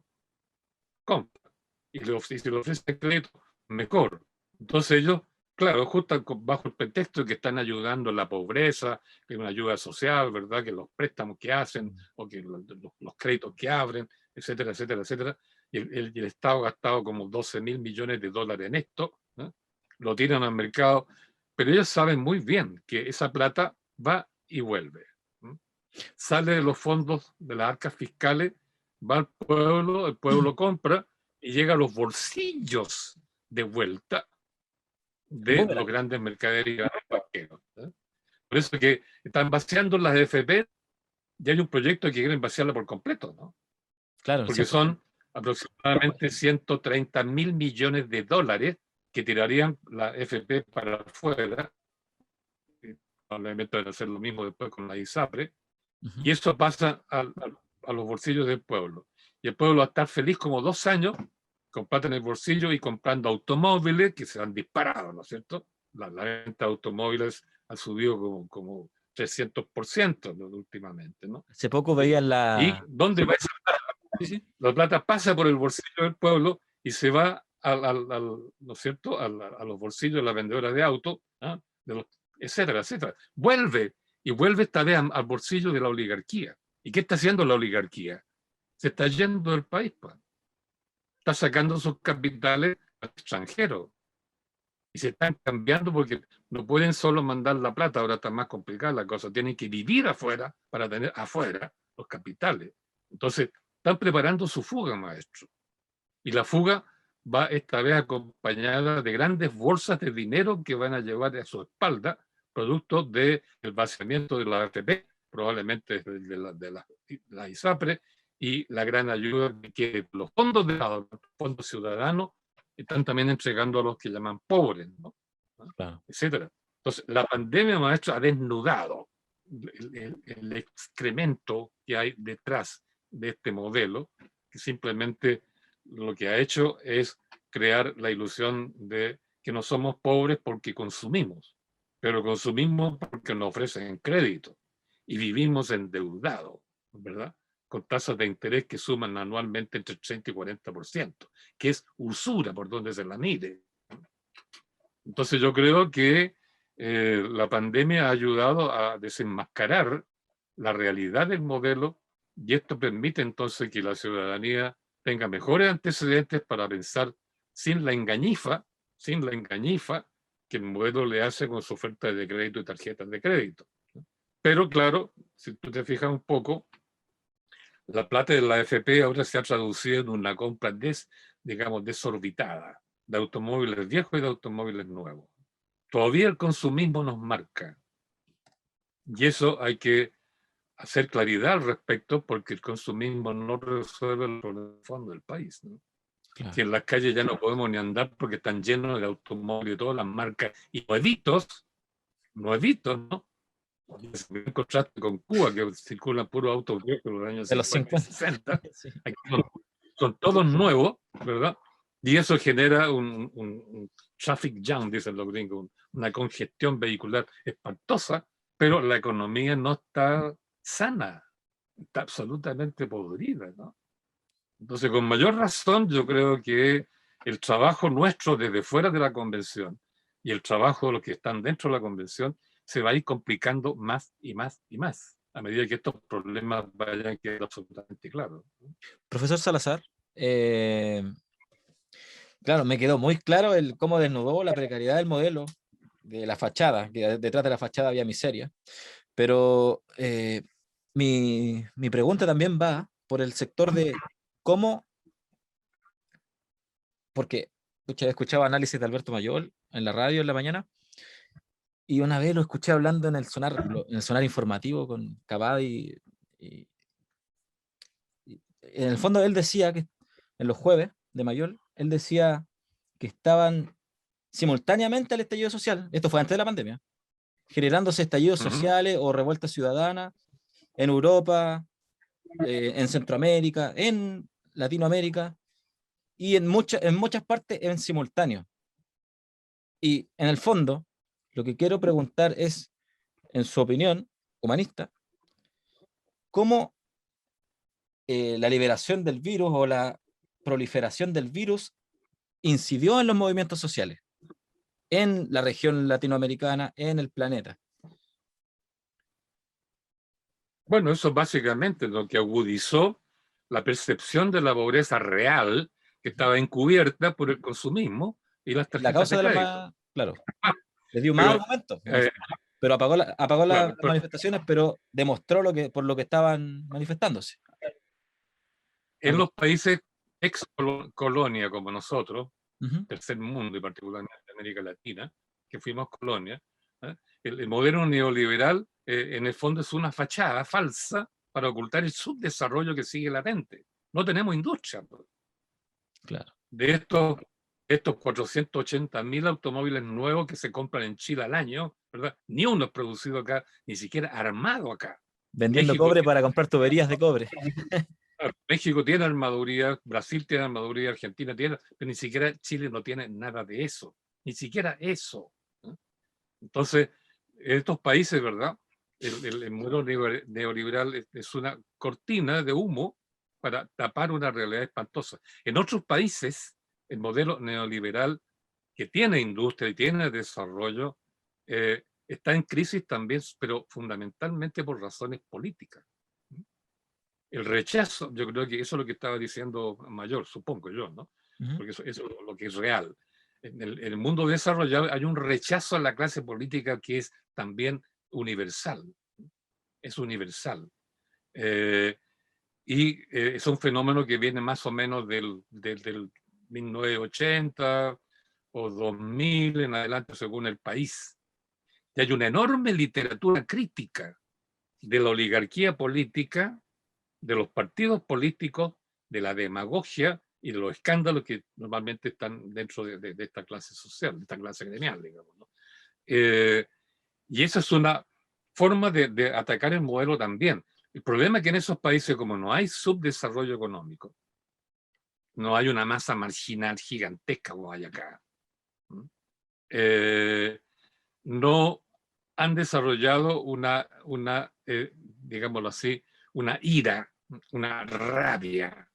Y si le ofrecen crédito, mejor. Entonces ellos, claro, justo bajo el pretexto de que están ayudando a la pobreza, que es una ayuda social, ¿verdad?, que los préstamos que hacen, o que los créditos que abren, etcétera, etcétera, etcétera. Y el Estado ha gastado como 12.000 millones de dólares en esto, ¿no? Lo tiran al mercado, pero ellos saben muy bien que esa plata va y vuelve, ¿no? Sale de los fondos de las arcas fiscales, va al pueblo, el pueblo compra y llega a los bolsillos de vuelta de los grandes mercaderías banqueros, ¿eh? Por eso que están vaciando las FP y hay un proyecto que quieren vaciarla por completo, ¿no? Claro, Porque son aproximadamente 130.000 millones de dólares que tirarían la FP para afuera, probablemente van a hacer lo mismo después con la ISAPRE, y eso pasa a los bolsillos del pueblo. Y el pueblo va a estar feliz como 2 años con plata en el bolsillo y comprando automóviles que se han disparado, ¿no es cierto? La venta de automóviles ha subido como 300%, ¿no?, últimamente, ¿no? Hace poco veían ¿Y dónde va esa plata? Sí, sí. La plata pasa por el bolsillo del pueblo y se va ¿no es cierto?, a los bolsillos de la vendedora de autos, ¿eh?, etcétera, etcétera. Vuelve, y vuelve esta vez al bolsillo de la oligarquía. ¿Y qué está haciendo la oligarquía? Se está yendo del país, pues. Está sacando sus capitales al extranjero. Y se están cambiando porque no pueden solo mandar la plata, ahora está más complicada la cosa. Tienen que vivir afuera para tener afuera los capitales. Entonces, están preparando su fuga, maestro. Y la fuga va esta vez acompañada de grandes bolsas de dinero que van a llevar a su espalda, producto del vaciamiento de la AFP, probablemente de la ISAPRE, y la gran ayuda que los fondos de los fondos ciudadanos están también entregando a los que llaman pobres, ¿no? Claro. Etcétera. Entonces, la pandemia, maestro, ha desnudado el excremento que hay detrás de este modelo, que simplemente lo que ha hecho es crear la ilusión de que no somos pobres porque consumimos, pero consumimos porque nos ofrecen crédito y vivimos endeudados, ¿verdad?, con tasas de interés que suman anualmente entre 30 y 40%, que es usura por donde se la mire. Entonces yo creo que la pandemia ha ayudado a desenmascarar la realidad del modelo, y esto permite entonces que la ciudadanía tenga mejores antecedentes para pensar sin la engañifa que el modelo le hace con su oferta de crédito y tarjetas de crédito. Pero claro, si tú te fijas un poco, la plata de la AFP ahora se ha traducido en una compra digamos, desorbitada de automóviles viejos y de automóviles nuevos. Todavía el consumismo nos marca. Y eso hay que hacer claridad al respecto, porque el consumismo no resuelve el problema de fondo del país, ¿no? Claro. Si en las calles ya no podemos ni andar porque están llenos de automóviles de todas las marcas y nuevitos, ¿no? En contraste con Cuba, que circulan puros autos viejos de los años De los 50 y 50. 60, Sí. aquí son todos nuevos, ¿verdad? Y eso genera un traffic jam, dicen los gringos, una congestión vehicular espantosa, pero la economía no está sana, está absolutamente podrida, ¿no? Entonces, con mayor razón, yo creo que el trabajo nuestro desde fuera de la convención y el trabajo de los que están dentro de la convención se va a ir complicando más y más y más, a medida que estos problemas vayan quedando absolutamente claros. Profesor Salazar, claro, me quedó muy claro el cómo desnudó la precariedad del modelo de la fachada, que detrás de la fachada había miseria, pero mi pregunta también va por el sector de cómo, porque escuchaba análisis de Alberto Mayol en la radio en la mañana, y una vez lo escuché hablando en el sonar informativo con Cavada y en el fondo él decía que en los jueves de Mayol, él decía que estaban simultáneamente al estallido social. Esto fue antes de la pandemia, generándose estallidos Ujú. sociales o revueltas ciudadanas en Europa, en Centroamérica, en Latinoamérica y en muchas partes en simultáneo. Y en el fondo, lo que quiero preguntar es, en su opinión humanista, ¿cómo la liberación del virus o la proliferación del virus incidió en los movimientos sociales, en la región latinoamericana, en el planeta? Bueno, eso básicamente lo que agudizó la percepción de la pobreza real que estaba encubierta por el consumismo y las La tarjetas causa de de la crédito. más, claro, les dio más Pero, argumentos, en el eh, fondo, pero apagó claro, las manifestaciones, pero demostró por lo que estaban manifestándose. en Algo. los países ex colonia como nosotros, Ujú. tercer mundo y particularmente América Latina, que fuimos colonia, ¿eh? El modelo neoliberal en el fondo es una fachada falsa para ocultar el subdesarrollo que sigue latente. No tenemos industria. Claro. De estos 480.000 automóviles nuevos que se compran en Chile al año, ¿verdad? Ni uno es producido acá, ni siquiera armado acá. Vendiendo México cobre tiene, para comprar tuberías de cobre. México tiene armaduría, Brasil tiene armaduría, Argentina tiene, pero ni siquiera Chile no tiene nada de eso. Ni siquiera eso. ¿No? Entonces, en estos países, ¿verdad? El modelo neoliberal es una cortina de humo para tapar una realidad espantosa. En otros países, el modelo neoliberal que tiene industria y tiene desarrollo está en crisis también, pero fundamentalmente por razones políticas. El rechazo, yo creo que eso es lo que estaba diciendo Mayor, supongo yo, ¿no? Ujú. Porque eso es lo que es real. En el mundo desarrollado hay un rechazo a la clase política que es también universal, es universal. Eh, es un fenómeno que viene más o menos del 1980 o 2000 en adelante, según el país. Y hay una enorme literatura crítica de la oligarquía política, de los partidos políticos, de la demagogia y de los escándalos que normalmente están dentro de esta clase social, de esta clase gremial, digamos, ¿no? Y esa es una forma de atacar el modelo también. El problema es que en esos países, como no hay subdesarrollo económico, no hay una masa marginal gigantesca como hay acá, eh, no han desarrollado digámoslo así, una ira, una rabia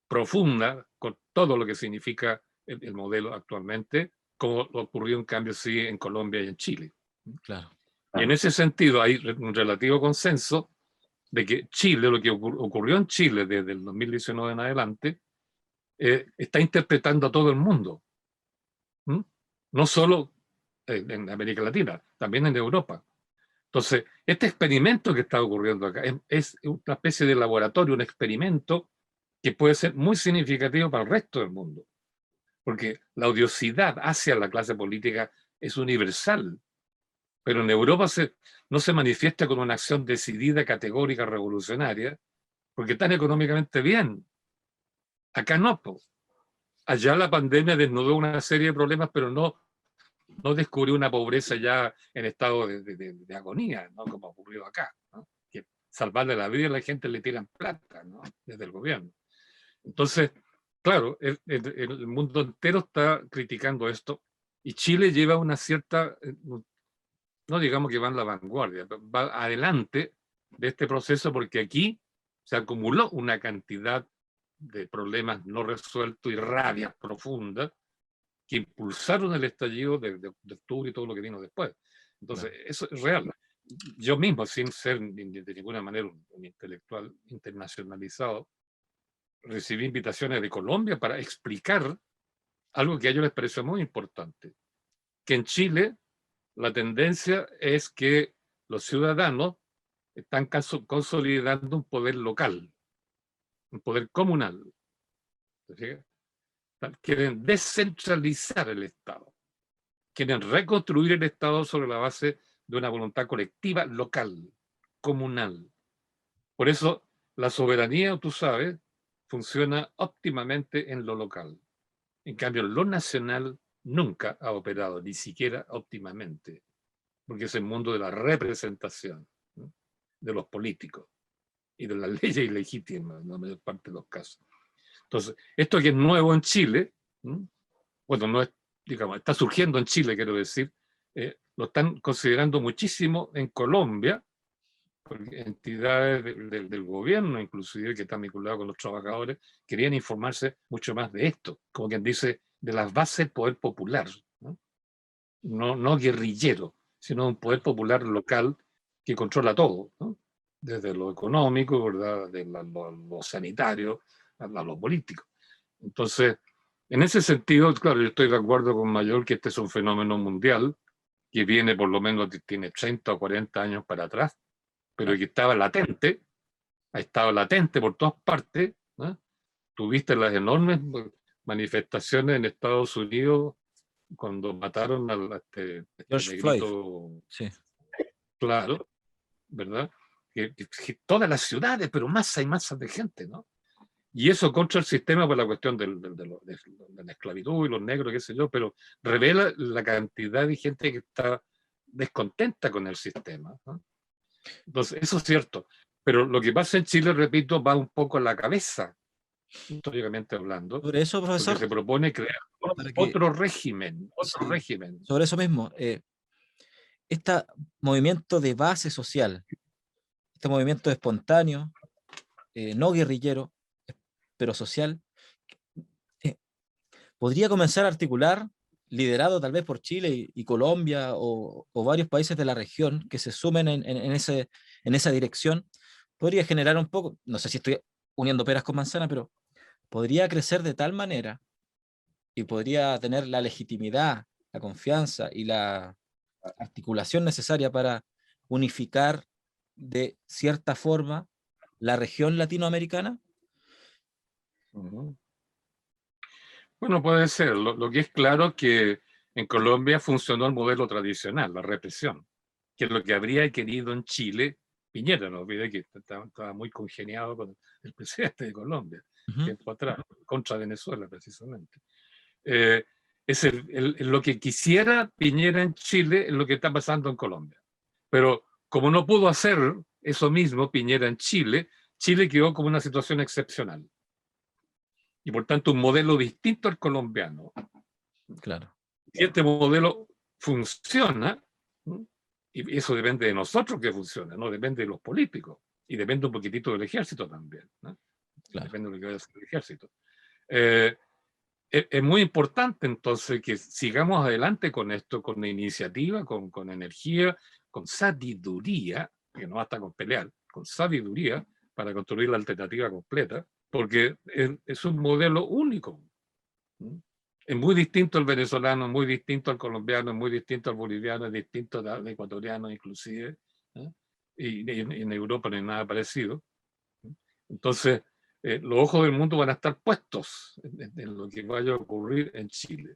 profunda con todo lo que significa el modelo actualmente, como ocurrió en cambio sí en Colombia y en Chile. Claro. Y en ese sentido hay un relativo consenso de que Chile, lo que ocurrió en Chile desde el 2019 en adelante, está interpretando a todo el mundo. ¿Mm? No solo en América Latina, también en Europa. Entonces, este experimento que está ocurriendo acá es una especie de laboratorio, un experimento que puede ser muy significativo para el resto del mundo, porque la odiosidad hacia la clase política es universal, pero en Europa no se manifiesta con una acción decidida, categórica, revolucionaria, porque están económicamente bien. Acá no. Allá la pandemia desnudó una serie de problemas, pero no descubrió una pobreza ya en estado de agonía, ¿no? Como ocurrió acá, ¿no? Que salvarle la vida a la gente le tiran plata, ¿no? Desde el gobierno. Entonces, claro, el mundo entero está criticando esto y Chile lleva una cierta, no digamos que va en la vanguardia, va adelante de este proceso porque aquí se acumuló una cantidad de problemas no resueltos y rabias profundas que impulsaron el estallido de octubre y todo lo que vino después. Entonces, Claro. eso es real. Yo mismo, sin ser de ninguna manera un intelectual internacionalizado, recibí invitaciones de Colombia para explicar algo que a ellos les pareció muy importante, que en Chile la tendencia es que los ciudadanos están consolidando un poder local, un poder comunal. Quieren descentralizar el Estado, quieren reconstruir el Estado sobre la base de una voluntad colectiva local, comunal. Por eso la soberanía, tú sabes, funciona óptimamente en lo local. En cambio, lo nacional nunca ha operado, ni siquiera óptimamente, porque es el mundo de la representación, ¿no?, de los políticos y de las leyes ilegítimas en la mayor parte de los casos. Entonces, esto que es nuevo en Chile, ¿no?, bueno, no es, digamos, está surgiendo en Chile, quiero decir, lo están considerando muchísimo en Colombia, porque entidades del gobierno, inclusive, que están vinculadas con los trabajadores, querían informarse mucho más de esto, como quien dice, de las bases del poder popular, ¿no? No guerrillero, sino un poder popular local que controla todo, ¿no?, desde lo económico, ¿verdad?, de lo sanitario, a lo político. Entonces, en ese sentido, claro, yo estoy de acuerdo con Mayor que este es un fenómeno mundial que viene por lo menos, tiene 30 o 40 años para atrás, pero que estaba latente, ha estado latente por todas partes, ¿no? Tuviste las enormes manifestaciones en Estados Unidos cuando mataron a este George Floyd, negrito, sí. claro, ¿verdad? Que todas las ciudades, pero masas y masas de gente, ¿no? Y eso contra el sistema por la cuestión de la esclavitud y los negros, qué sé yo, pero revela la cantidad de gente que está descontenta con el sistema, ¿no? Entonces, eso es cierto. Pero lo que pasa en Chile, repito, va un poco a la cabeza, históricamente hablando, Sobre eso, porque profesor, se propone crear para que, otro régimen, otro sí, régimen. sobre eso mismo, este movimiento de base social, este movimiento espontáneo, no guerrillero, pero social, eh, podría comenzar a articular, liderado tal vez por Chile y Colombia o varios países de la región que se sumen en esa dirección, podría generar un poco, no sé si estoy uniendo peras con manzanas, pero podría crecer de tal manera y podría tener la legitimidad, la confianza y la articulación necesaria para unificar de cierta forma la región latinoamericana. Ujú. Bueno, puede ser. Lo que es claro es que en Colombia funcionó el modelo tradicional, la represión, que es lo que habría querido en Chile Piñera. No olvide que estaba muy congeniado con el presidente de Colombia, Ujú. tiempo atrás, contra Venezuela precisamente. Eh, lo que quisiera Piñera en Chile es lo que está pasando en Colombia. Pero como no pudo hacer eso mismo Piñera en Chile, Chile quedó como una situación excepcional. Y por tanto un modelo distinto al colombiano. Claro. Si este modelo funciona, ¿no?, y eso depende de nosotros que funcione, no depende de los políticos, y depende un poquitito del ejército también, ¿no? Claro. Depende de lo que vaya a hacer el ejército. Es muy importante entonces que sigamos adelante con esto, con iniciativa, con energía, con sabiduría, que no basta con pelear, con sabiduría para construir la alternativa completa, porque es un modelo único. Es muy distinto al venezolano, muy distinto al colombiano, muy distinto al boliviano, es distinto al ecuatoriano inclusive, ¿eh? Y en Europa no hay nada parecido. Entonces, los ojos del mundo van a estar puestos en lo que vaya a ocurrir en Chile.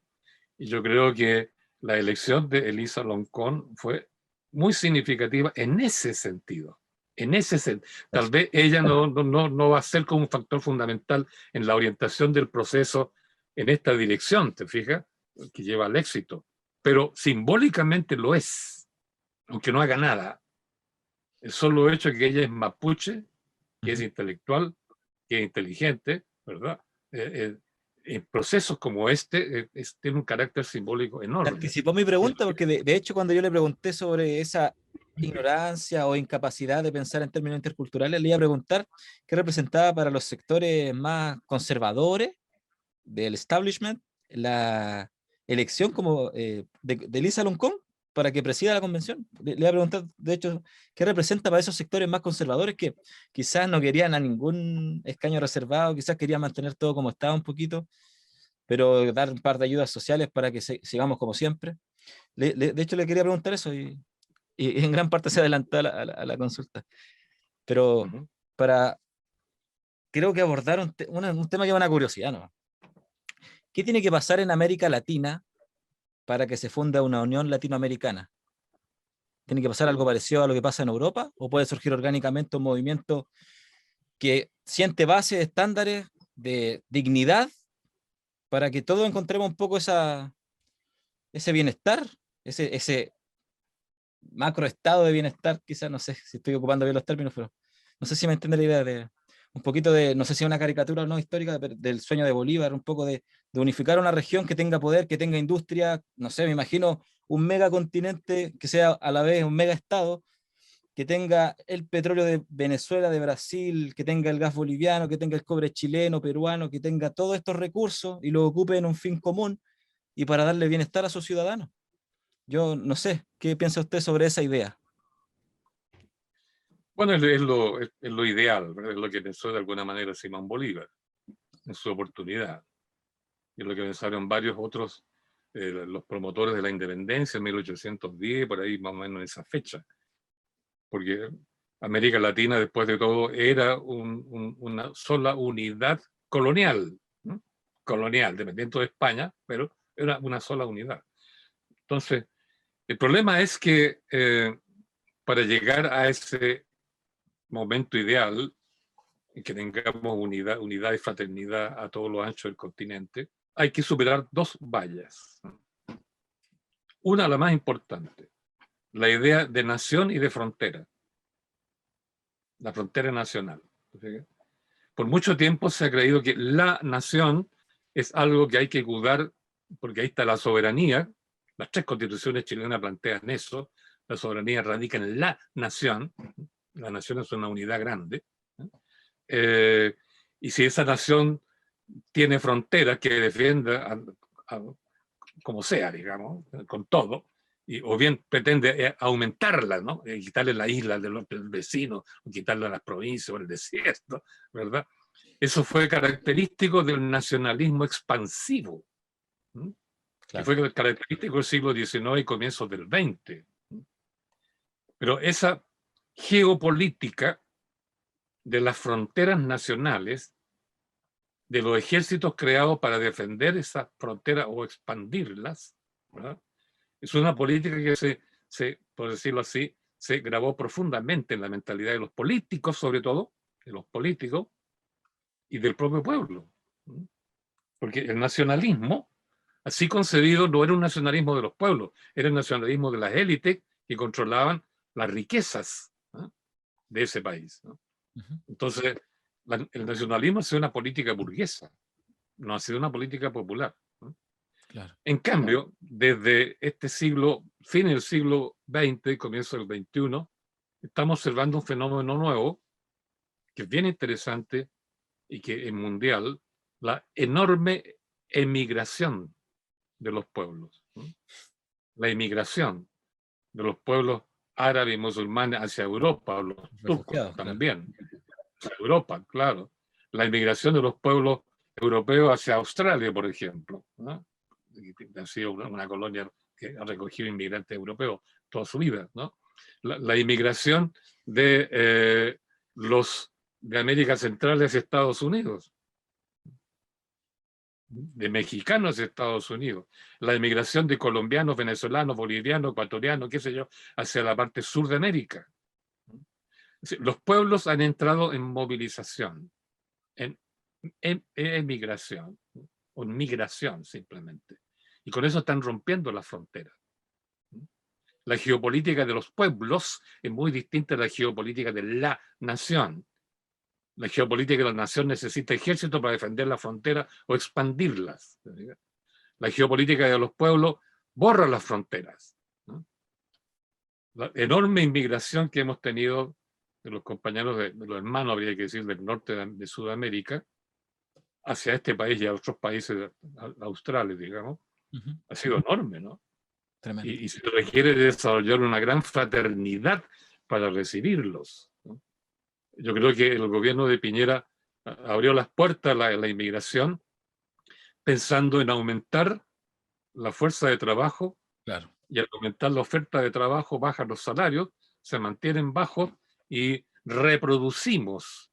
Y yo creo que la elección de Elisa Loncón fue muy significativa en ese sentido. En ese sentido. Tal vez ella no va a ser como un factor fundamental en la orientación del proceso en esta dirección, ¿te fijas? Que lleva al éxito. Pero simbólicamente lo es, aunque no haga nada. El solo hecho de que ella es mapuche, que es intelectual, que es inteligente, ¿verdad? En procesos como este, tiene un carácter simbólico enorme. Anticipó mi pregunta porque de hecho cuando yo le pregunté sobre esa ignorancia o incapacidad de pensar en términos interculturales, le iba a preguntar qué representaba para los sectores más conservadores del establishment la elección como de Lisa Loncón para que presida la convención. Le iba a preguntar, de hecho, qué representa para esos sectores más conservadores que quizás no querían a ningún escaño reservado, quizás querían mantener todo como estaba un poquito, pero dar un par de ayudas sociales para que sigamos como siempre. De hecho, le quería preguntar eso y en gran parte se adelantó a la consulta. Pero Uh-huh. para, creo que abordar un tema que es una curiosidad, ¿no? ¿Qué tiene que pasar en América Latina para que se funda una Unión Latinoamericana? ¿Tiene que pasar algo parecido a lo que pasa en Europa? ¿O puede surgir orgánicamente un movimiento que siente bases, estándares de dignidad para que todos encontremos un poco esa ese bienestar, ese macroestado de bienestar, quizás, no sé si estoy ocupando bien los términos, pero no sé si me entiende la idea de un poquito de, no sé si es una caricatura o no histórica, del sueño de Bolívar, un poco de unificar una región que tenga poder, que tenga industria, no sé, me imagino un megacontinente que sea a la vez un mega estado, que tenga el petróleo de Venezuela, de Brasil, que tenga el gas boliviano, que tenga el cobre chileno, peruano, que tenga todos estos recursos y los ocupe en un fin común y para darle bienestar a sus ciudadanos. Yo no sé, ¿qué piensa usted sobre esa idea? Bueno, es lo ideal, ¿verdad? Es lo que pensó de alguna manera Simón Bolívar en su oportunidad. Y es lo que pensaron varios otros, los promotores de la independencia en 1810, por ahí más o menos en esa fecha. Porque América Latina, después de todo, era una sola unidad colonial, ¿no? Colonial, dependiendo de España, pero era una sola unidad. Entonces, el problema es que para llegar a ese momento ideal, en que tengamos unidad y fraternidad a todos los anchos del continente, hay que superar dos vallas. Una, la más importante, la idea de nación y de frontera, la frontera nacional. Por mucho tiempo se ha creído que la nación es algo que hay que cuidar porque ahí está la soberanía. Las tres constituciones chilenas plantean eso. La soberanía radica en la nación. La nación es una unidad grande. Y si esa nación tiene fronteras que defienda como sea, digamos, con todo, o bien pretende aumentarla, ¿no? Quitarle la isla del vecino, o quitarle a las provincias o el desierto, ¿verdad? Eso fue característico del nacionalismo expansivo, ¿sí? Que Claro. fue característico del siglo XIX y comienzos del XX. Pero esa geopolítica de las fronteras nacionales, de los ejércitos creados para defender esas fronteras o expandirlas, ¿verdad? Es una política que por decirlo así, se grabó profundamente en la mentalidad de los políticos, sobre todo, de los políticos y del propio pueblo. Porque el nacionalismo, así concebido, no era un nacionalismo de los pueblos, era el nacionalismo de las élites que controlaban las riquezas, ¿no?, de ese país, ¿no? Ujú. Entonces, el nacionalismo ha sido una política burguesa, no ha sido una política popular, ¿no? Claro. En cambio, desde este siglo, fin del siglo XX y comienzo del XXI, estamos observando un fenómeno nuevo que es bien interesante y que es mundial, la enorme emigración de los pueblos, ¿no? La inmigración de los pueblos árabes y musulmanes hacia Europa, los turcos Refugiados, claro. también, hacia Europa, claro. La inmigración de los pueblos europeos hacia Australia, por ejemplo, ¿no? Ha sido una colonia que ha recogido inmigrantes europeos toda su vida, ¿no? La inmigración de los de América Central hacia Estados Unidos, de mexicanos de Estados Unidos, la inmigración de colombianos, venezolanos, bolivianos, ecuatorianos, qué sé yo, hacia la parte sur de América. Los pueblos han entrado en movilización, en emigración, o en migración simplemente. Y con eso están rompiendo las fronteras. La geopolítica de los pueblos es muy distinta a la geopolítica de la nación. La geopolítica de la nación necesita ejército para defender la frontera o expandirlas. La geopolítica de los pueblos borra las fronteras, ¿no? La enorme inmigración que hemos tenido de los compañeros, de los hermanos, habría que decir, del norte de Sudamérica, hacia este país y a otros países australes, digamos, Ujú. ha sido enorme, ¿no? Tremendo. Y se requiere desarrollar una gran fraternidad para recibirlos, ¿no? Yo creo que el gobierno de Piñera abrió las puertas a la inmigración pensando en aumentar la fuerza de trabajo, Claro. y al aumentar la oferta de trabajo bajan los salarios, se mantienen bajos y reproducimos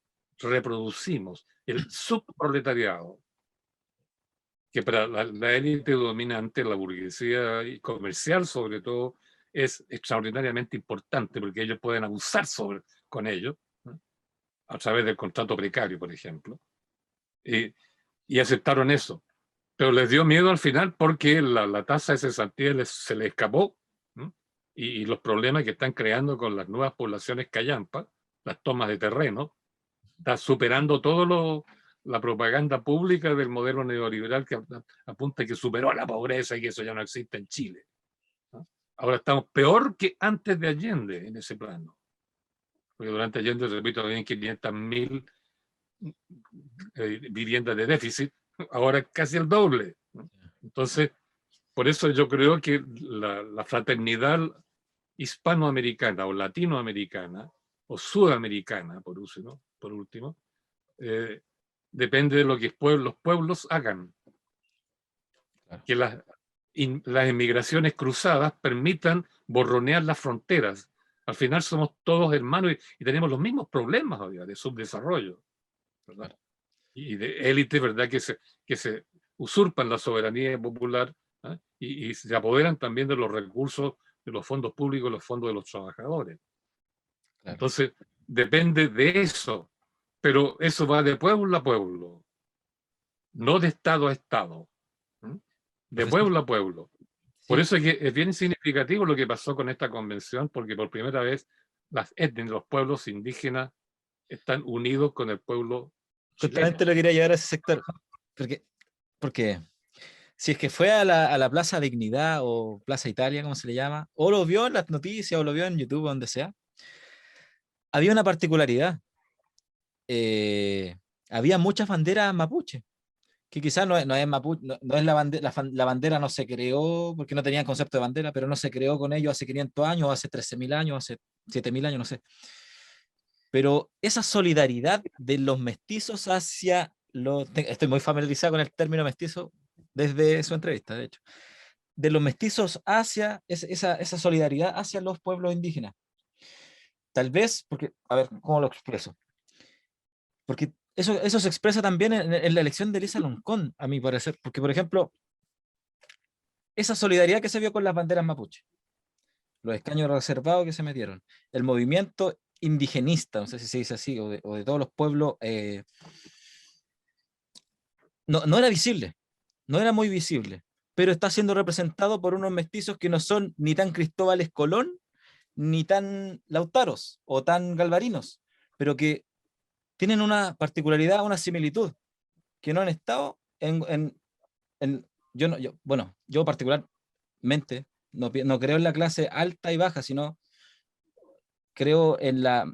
el subproletariado, que para la élite dominante, la burguesía y comercial sobre todo, es extraordinariamente importante porque ellos pueden abusar con ellos, ¿no?, a través del contrato precario, por ejemplo. Y aceptaron eso. pero les dio miedo al final porque la tasa de cesantía se les escapó, ¿no? Y los problemas que están creando con las nuevas poblaciones callampa, las tomas de terreno, está superando todo la propaganda pública del modelo neoliberal que apunta que superó a la pobreza y que eso ya no existe en Chile, ¿no? Ahora estamos peor que antes de Allende en ese plano. Porque durante Allende, repito, habían 500.000 viviendas de déficit, ahora es casi el doble, ¿no? Entonces, por eso yo creo que la fraternidad hispanoamericana o latinoamericana o sudamericana, por último, depende de lo que los pueblos hagan. Claro. Que las emigraciones cruzadas permitan borronear las fronteras. Al final somos todos hermanos y tenemos los mismos problemas de subdesarrollo, ¿verdad? Claro. Y de élites, ¿verdad? Que se usurpan la soberanía popular, ¿eh? Y se apoderan también de los recursos de los fondos públicos, los fondos de los trabajadores. Claro. Entonces, depende de eso, pero eso va de pueblo a pueblo, no de estado a estado, ¿eh? De Profesor, pueblo a pueblo. Por sí, eso es que es bien significativo lo que pasó con esta convención, porque por primera vez las etnias, los pueblos indígenas están unidos con el pueblo chileno. justamente lo quería llevar a ese sector, porque si es que fue a la Plaza Dignidad o Plaza Italia, como se le llama, o lo vio en las noticias o lo vio en YouTube o donde sea, había una particularidad. eh, Había muchas banderas mapuche, que quizás no es mapuche, no es la bandera, la bandera no se creó porque no tenían concepto de bandera, pero no se creó con ellos hace 500 años, hace 13.000 años, hace 7.000 años, no sé. Pero esa solidaridad de los mestizos hacia los... Estoy muy familiarizado con el término mestizo desde su entrevista, de hecho. De los mestizos hacia esa solidaridad hacia los pueblos indígenas. Tal vez, porque, a ver, ¿cómo lo expreso? Porque eso se expresa también en la elección de Elisa Loncón, a mi parecer. Porque, por ejemplo, esa solidaridad que se vio con las banderas mapuche, los escaños reservados que se metieron, el movimiento indigenista, no sé si se dice así, o de todos los pueblos, no era visible, no era muy visible, pero está siendo representado por unos mestizos que no son ni tan Cristóbales Colón, ni tan Lautaros o tan Galvarinos, pero que tienen una particularidad, una similitud, que no han estado yo, no, bueno, yo particularmente no creo en la clase alta y baja, sino no creo en la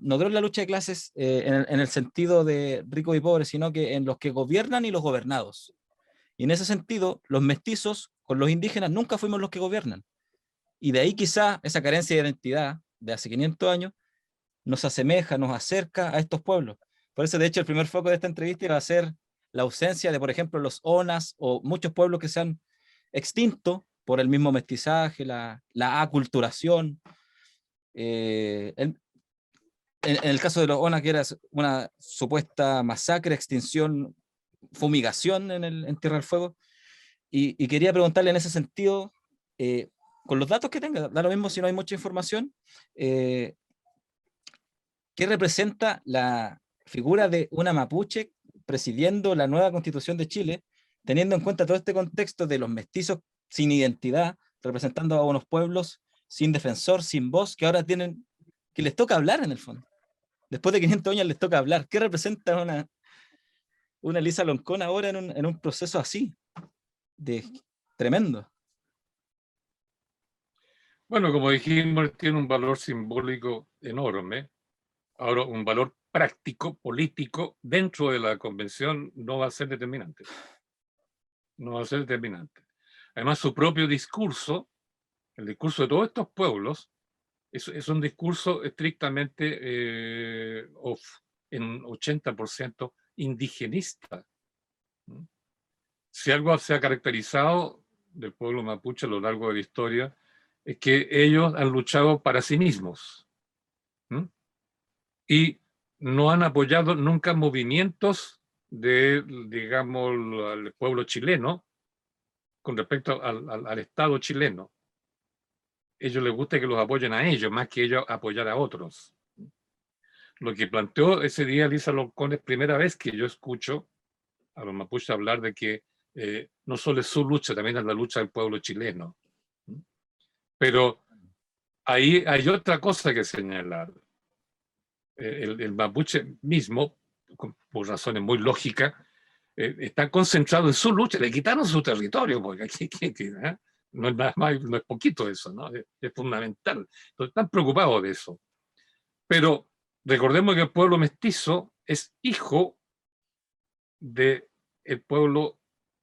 lucha de clases en el sentido de ricos y pobres, sino que en los que gobiernan y los gobernados. Y en ese sentido, los mestizos con los indígenas nunca fuimos los que gobiernan. Y de ahí quizá esa carencia de identidad de hace 500 años nos asemeja, nos acerca a estos pueblos. Por eso, de hecho, el primer foco de esta entrevista iba a ser la ausencia de, por ejemplo, los ONAS o muchos pueblos que se han extinto por el mismo mestizaje, la aculturación. En el caso de los ONAS, que era una supuesta masacre, extinción, fumigación en Tierra del Fuego. Y quería preguntarle en ese sentido, eh, con los datos que tenga, da lo mismo si no hay mucha información, eh, ¿qué representa la figura de una mapuche presidiendo la nueva constitución de Chile, teniendo en cuenta todo este contexto de los mestizos sin identidad, representando a unos pueblos sin defensor, sin voz, que ahora tienen, que les toca hablar en el fondo? Después de 500 años les toca hablar. ¿Qué representa una Elisa Loncón ahora en un proceso así, de tremendo? Bueno, como dijimos, tiene un valor simbólico enorme. Ahora, un valor práctico, político, dentro de la convención no va a ser determinante. No va a ser determinante. Además, su propio discurso, el discurso de todos estos pueblos, es un discurso estrictamente en 80% indigenista. Si algo se ha caracterizado del pueblo mapuche a lo largo de la historia, es que ellos han luchado para sí mismos, ¿m? Y no han apoyado nunca movimientos de, digamos, al pueblo chileno con respecto al Estado chileno. Ellos les gusta que los apoyen a ellos, más que ellos apoyar a otros. Lo que planteó ese día Elisa Loncón es primera vez que yo escucho a los mapuches hablar de que no solo es su lucha, también es la lucha del pueblo chileno. Pero ahí hay otra cosa que señalar. El mapuche mismo, por razones muy lógicas, está concentrado en su lucha. Le quitaron su territorio, porque aquí no es nada más, no es poquito eso, ¿no? Es fundamental. Entonces, están preocupados de eso. Pero recordemos que el pueblo mestizo es hijo del pueblo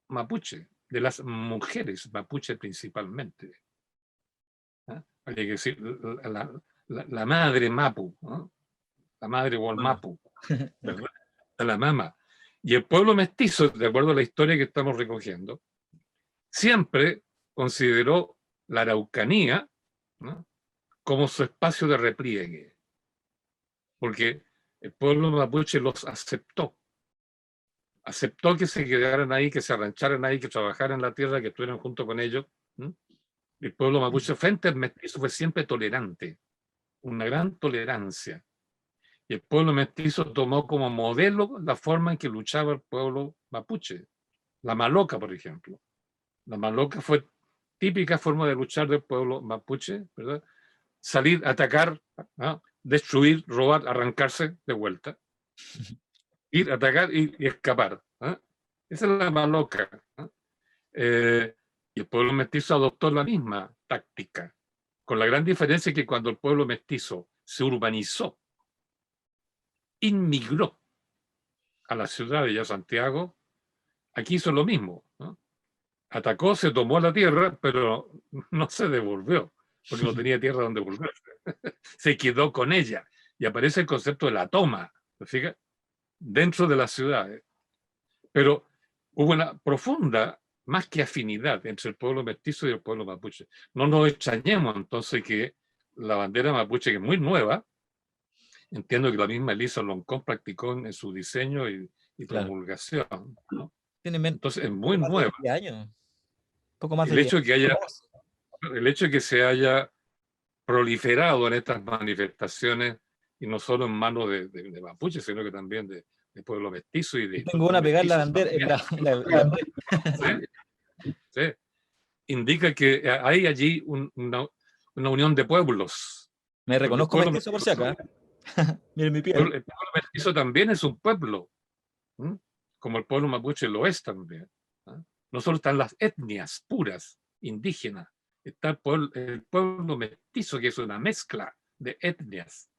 mapuche, de las mujeres mapuche principalmente. Hay que decir, la madre mapu, ¿no? La madre Walmapu, ¿verdad? La mama. Y el pueblo mestizo, de acuerdo a la historia que estamos recogiendo, siempre consideró la Araucanía, ¿no?, como su espacio de repliegue, porque el pueblo mapuche los aceptó que se quedaran ahí, que se arrancharan ahí, que trabajaran en la tierra, que estuvieran junto con ellos. El pueblo mapuche frente al mestizo fue siempre tolerante, una gran tolerancia. Y el pueblo mestizo tomó como modelo la forma en que luchaba el pueblo mapuche. La maloca, por ejemplo. La maloca fue típica forma de luchar del pueblo mapuche, ¿verdad? Salir, atacar, ¿no?, destruir, robar, arrancarse de vuelta. Ir, atacar y escapar. Esa es la maloca. Y el pueblo mestizo adoptó la misma táctica, con la gran diferencia que cuando el pueblo mestizo se urbanizó, inmigró a la ciudad de Santiago, aquí hizo lo mismo, ¿no? Atacó, se tomó la tierra, pero no se devolvió, porque no tenía tierra donde volver. Se quedó con ella. Y aparece el concepto de la toma, ¿te fijas?, dentro de las ciudades. Pero hubo una profunda, más que afinidad, entre el pueblo mestizo y el pueblo mapuche. No nos extrañemos entonces que la bandera mapuche, que es muy nueva, entiendo que la misma Elisa Loncón practicó en su diseño y Claro. promulgación, ¿no? Tiene Entonces es muy más de nueva. 10 años. Poco más de El 10 hecho de que se haya proliferado en estas manifestaciones, y no solo en manos de mapuche, sino que también de pueblo mestizo y de tengo una pegar la mestizos bandera. también. ¿Sí? ¿Sí? Indica que hay allí una unión de pueblos. Me Porque el reconozco pueblo mestizo por si mestizo, acá. Miren mi el piel. pueblo mestizo también es un pueblo, como el pueblo mapuche lo es también. No solo están las etnias puras, indígenas, está el pueblo mestizo, que es una mezcla de etnias.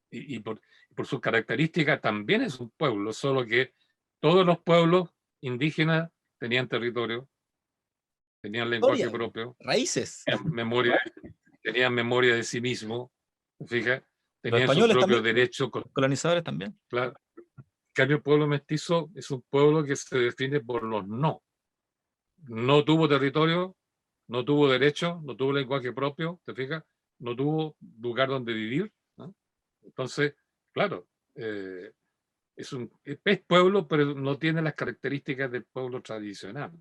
Y por sus características también es un pueblo, solo que todos los pueblos indígenas tenían territorio, tenían lenguaje Historia. propio, Raíces. tenían memoria de sí mismo, fíjate, Los tenían su españoles propio también. derecho. Los colonizadores también. Claro. En cambio, el pueblo mestizo es un pueblo que se define por los no. No tuvo territorio, no tuvo derecho, no tuvo lenguaje propio, ¿te fijas? No tuvo lugar donde vivir, ¿no? Entonces, claro, es pueblo, pero no tiene las características del pueblo tradicional.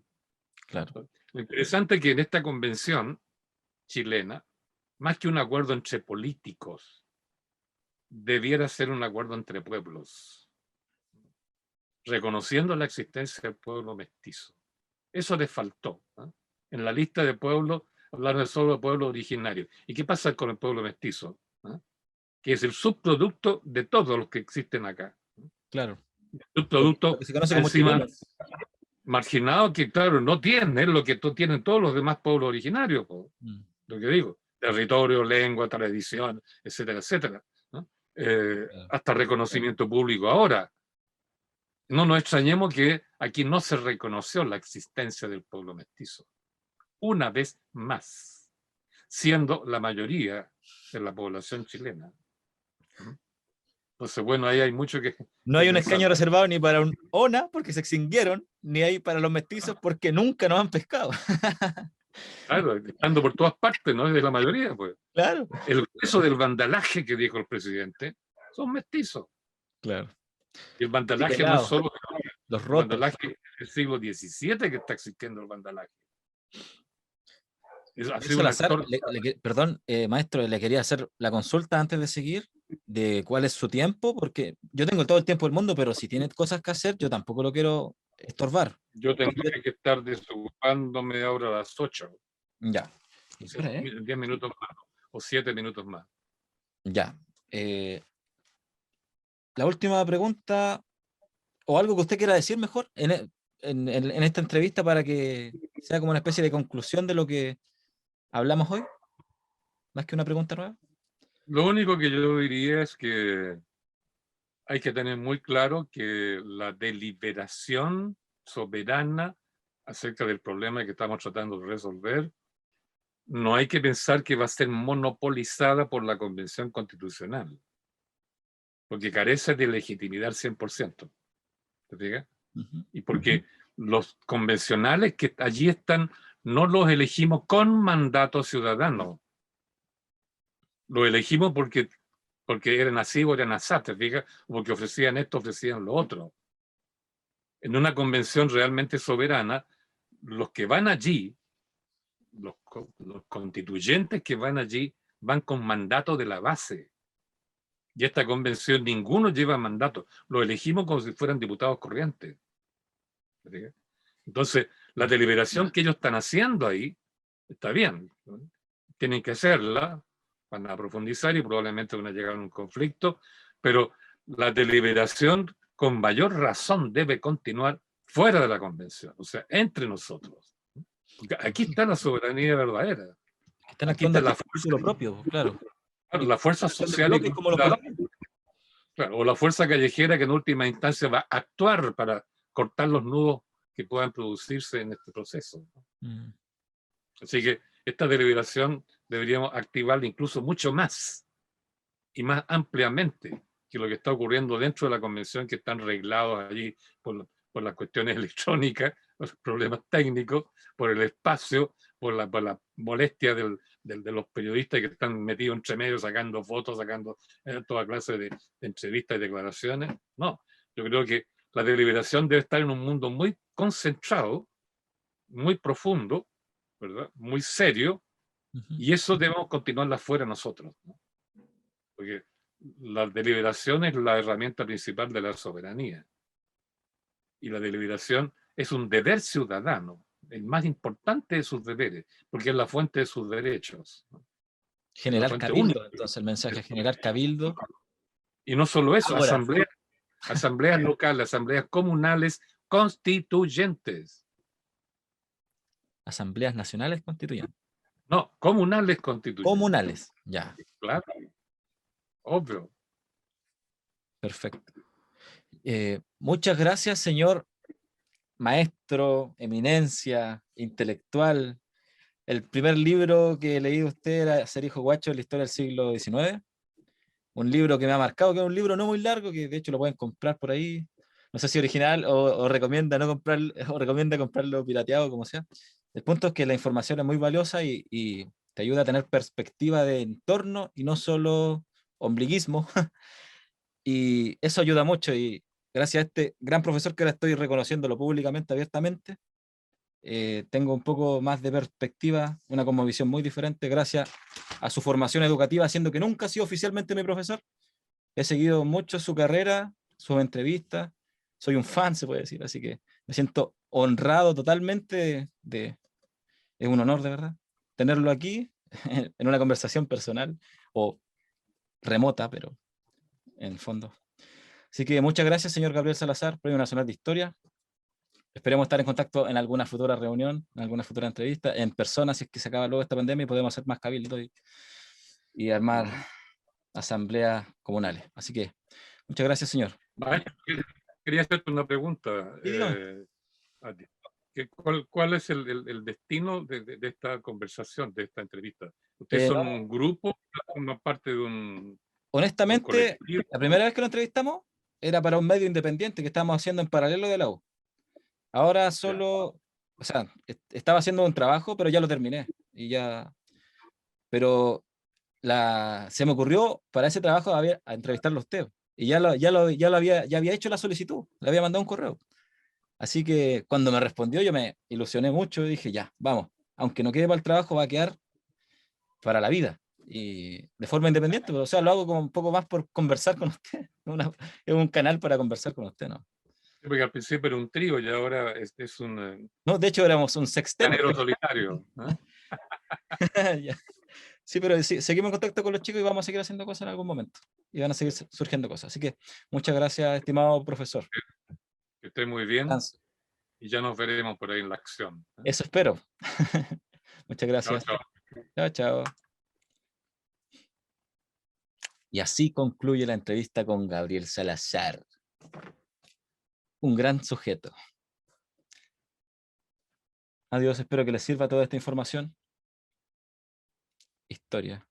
Claro. Lo interesante es que en esta convención chilena, más que un acuerdo entre políticos, debiera ser un acuerdo entre pueblos, reconociendo la existencia del pueblo mestizo. Eso les faltó, ¿no? En la lista de pueblos hablaron solo de pueblos originarios. ¿Y qué pasa con el pueblo mestizo? Que es el subproducto de todos los que existen acá. Claro. El Lo subproducto que se conoce como encima chilenos. marginado, que claro, no tiene lo que tienen todos los demás pueblos originarios, lo que digo, territorio, lengua, tradición, etcétera, etcétera, ¿no? Hasta reconocimiento público ahora. No nos extrañemos que aquí no se reconoció la existencia del pueblo mestizo, una vez más, siendo la mayoría de la población chilena. Entonces, bueno, ahí hay mucho que No hay un pensar. escaño reservado ni para un ONA porque se extinguieron, ni hay para los mestizos porque nunca nos han pescado. Claro, estando por todas partes, ¿no? De la mayoría, pues. Claro. El grueso del vandalaje que dijo el presidente son mestizos. Claro. Y el vandalaje no es solo los el rotos. vandalaje del siglo XVII que está existiendo el vandalaje. Ha sido un actor. Perdón, maestro, le quería hacer la consulta antes de seguir de cuál es su tiempo, porque yo tengo todo el tiempo del mundo, pero si tiene cosas que hacer, yo tampoco lo quiero estorbar. Yo tendría que estar desocupándome ahora a las 8. Ya. O sea, Espera, 10 minutos más o 7 minutos más. ya. La última pregunta, o algo que usted quiera decir mejor en esta entrevista para que sea como una especie de conclusión de lo que hablamos hoy, más que una pregunta nueva. Lo único que yo diría es que hay que tener muy claro que la deliberación soberana acerca del problema que estamos tratando de resolver, no hay que pensar que va a ser monopolizada por la Convención Constitucional, porque carece de legitimidad al 100%. ¿Te fijas? Y porque los convencionales que allí están no los elegimos con mandato ciudadano. Los elegimos porque eran así o eran así, ¿te fijas? O porque ofrecían esto, ofrecían lo otro. En una convención realmente soberana, los que van allí, los constituyentes que van allí, van con mandato de la base. Y esta convención, ninguno lleva mandato. Lo elegimos como si fueran diputados corrientes. ¿Te fijas? Entonces, la deliberación que ellos están haciendo ahí, está bien, ¿no? Tienen que hacerla, van a profundizar y probablemente van a llegar a un conflicto, pero la deliberación con mayor razón debe continuar fuera de la convención, o sea, entre nosotros. Porque aquí está la soberanía verdadera. Están Aquí actuando está aquí la por fuerza, lo propio, claro. la fuerza Acción de social y bloque como los cultural, parlamentos. claro, o la fuerza callejera que en última instancia va a actuar para cortar los nudos que puedan producirse en este proceso. Así que esta deliberación deberíamos activarla incluso mucho más y más ampliamente que lo que está ocurriendo dentro de la convención, que están reglados allí por las cuestiones electrónicas, por los problemas técnicos, por el espacio, por la molestia de los periodistas que están metidos entre medio sacando fotos, sacando toda clase de entrevistas y declaraciones. No, yo creo que la deliberación debe estar en un mundo muy concentrado, muy profundo, ¿verdad? Muy serio, y eso debemos continuarla fuera nosotros, ¿no? Porque la deliberación es la herramienta principal de la soberanía. Y la deliberación es un deber ciudadano, el más importante de sus deberes, porque es la fuente de sus derechos, ¿no? Es la Generar fuente única. cabildo, entonces el mensaje es generar cabildo. Y no solo eso, Ahora, asambleas locales, asambleas comunales constituyentes. asambleas nacionales constituyentes. No, comunales constituyentes. Comunales, ya, Claro, obvio. perfecto. Muchas gracias, señor maestro, eminencia, intelectual. El primer libro que leí de usted era Ser hijo guacho de la historia del siglo XIX. Un libro que me ha marcado, que es un libro no muy largo, que de hecho lo pueden comprar por ahí. No sé si original o recomienda no comprar, o recomienda comprarlo pirateado, como sea. El punto es que la información es muy valiosa y te ayuda a tener perspectiva de entorno y no solo ombliguismo. Y eso ayuda mucho. Y gracias a este gran profesor que ahora estoy reconociéndolo públicamente, abiertamente, tengo un poco más de perspectiva, una cosmovisión muy diferente gracias a su formación educativa, siendo que nunca ha sido oficialmente mi profesor. He seguido mucho su carrera, sus entrevistas, soy un fan, se puede decir, así que me siento honrado totalmente es un honor de verdad tenerlo aquí en una conversación personal o remota, pero en el fondo. Así que muchas gracias, señor Gabriel Salazar, Premio Nacional de Historia. Esperemos estar en contacto en alguna futura reunión, en alguna futura entrevista, en persona, si es que se acaba luego esta pandemia y podemos hacer más cabildo y armar asambleas comunales. Así que, muchas gracias, señor. Maestro, quería hacerte una pregunta. Y dígame. A ti. ¿Cuál es el destino de esta conversación, de esta entrevista? ¿Ustedes son un grupo, forman parte de un Honestamente, colectivo? la primera vez que lo entrevistamos era para un medio independiente que estábamos haciendo en paralelo de la U. Ahora solo, o sea, estaba haciendo un trabajo, pero ya lo terminé. Y ya, pero se me ocurrió para ese trabajo a entrevistarlo a usted. Y ya había hecho la solicitud, le había mandado un correo. Así que cuando me respondió, yo me ilusioné mucho y dije, ya, vamos, aunque no quede para el trabajo, va a quedar para la vida. Y de forma independiente, pero, o sea, lo hago como un poco más por conversar con usted. Es un canal para conversar con usted, ¿no? Porque al principio era un trío y ahora es un No, de hecho éramos un sexteto. llanero solitario. Ya. Sí, pero sí, seguimos en contacto con los chicos y vamos a seguir haciendo cosas en algún momento. Y van a seguir surgiendo cosas. Así que muchas gracias, estimado profesor. Que esté muy bien Hans, y ya nos veremos por ahí en la acción. eso espero. Muchas Chao, gracias. chao. Chao, chao. Y así concluye la entrevista con Gabriel Salazar. Un gran sujeto. Adiós, espero que les sirva toda esta información. Historia.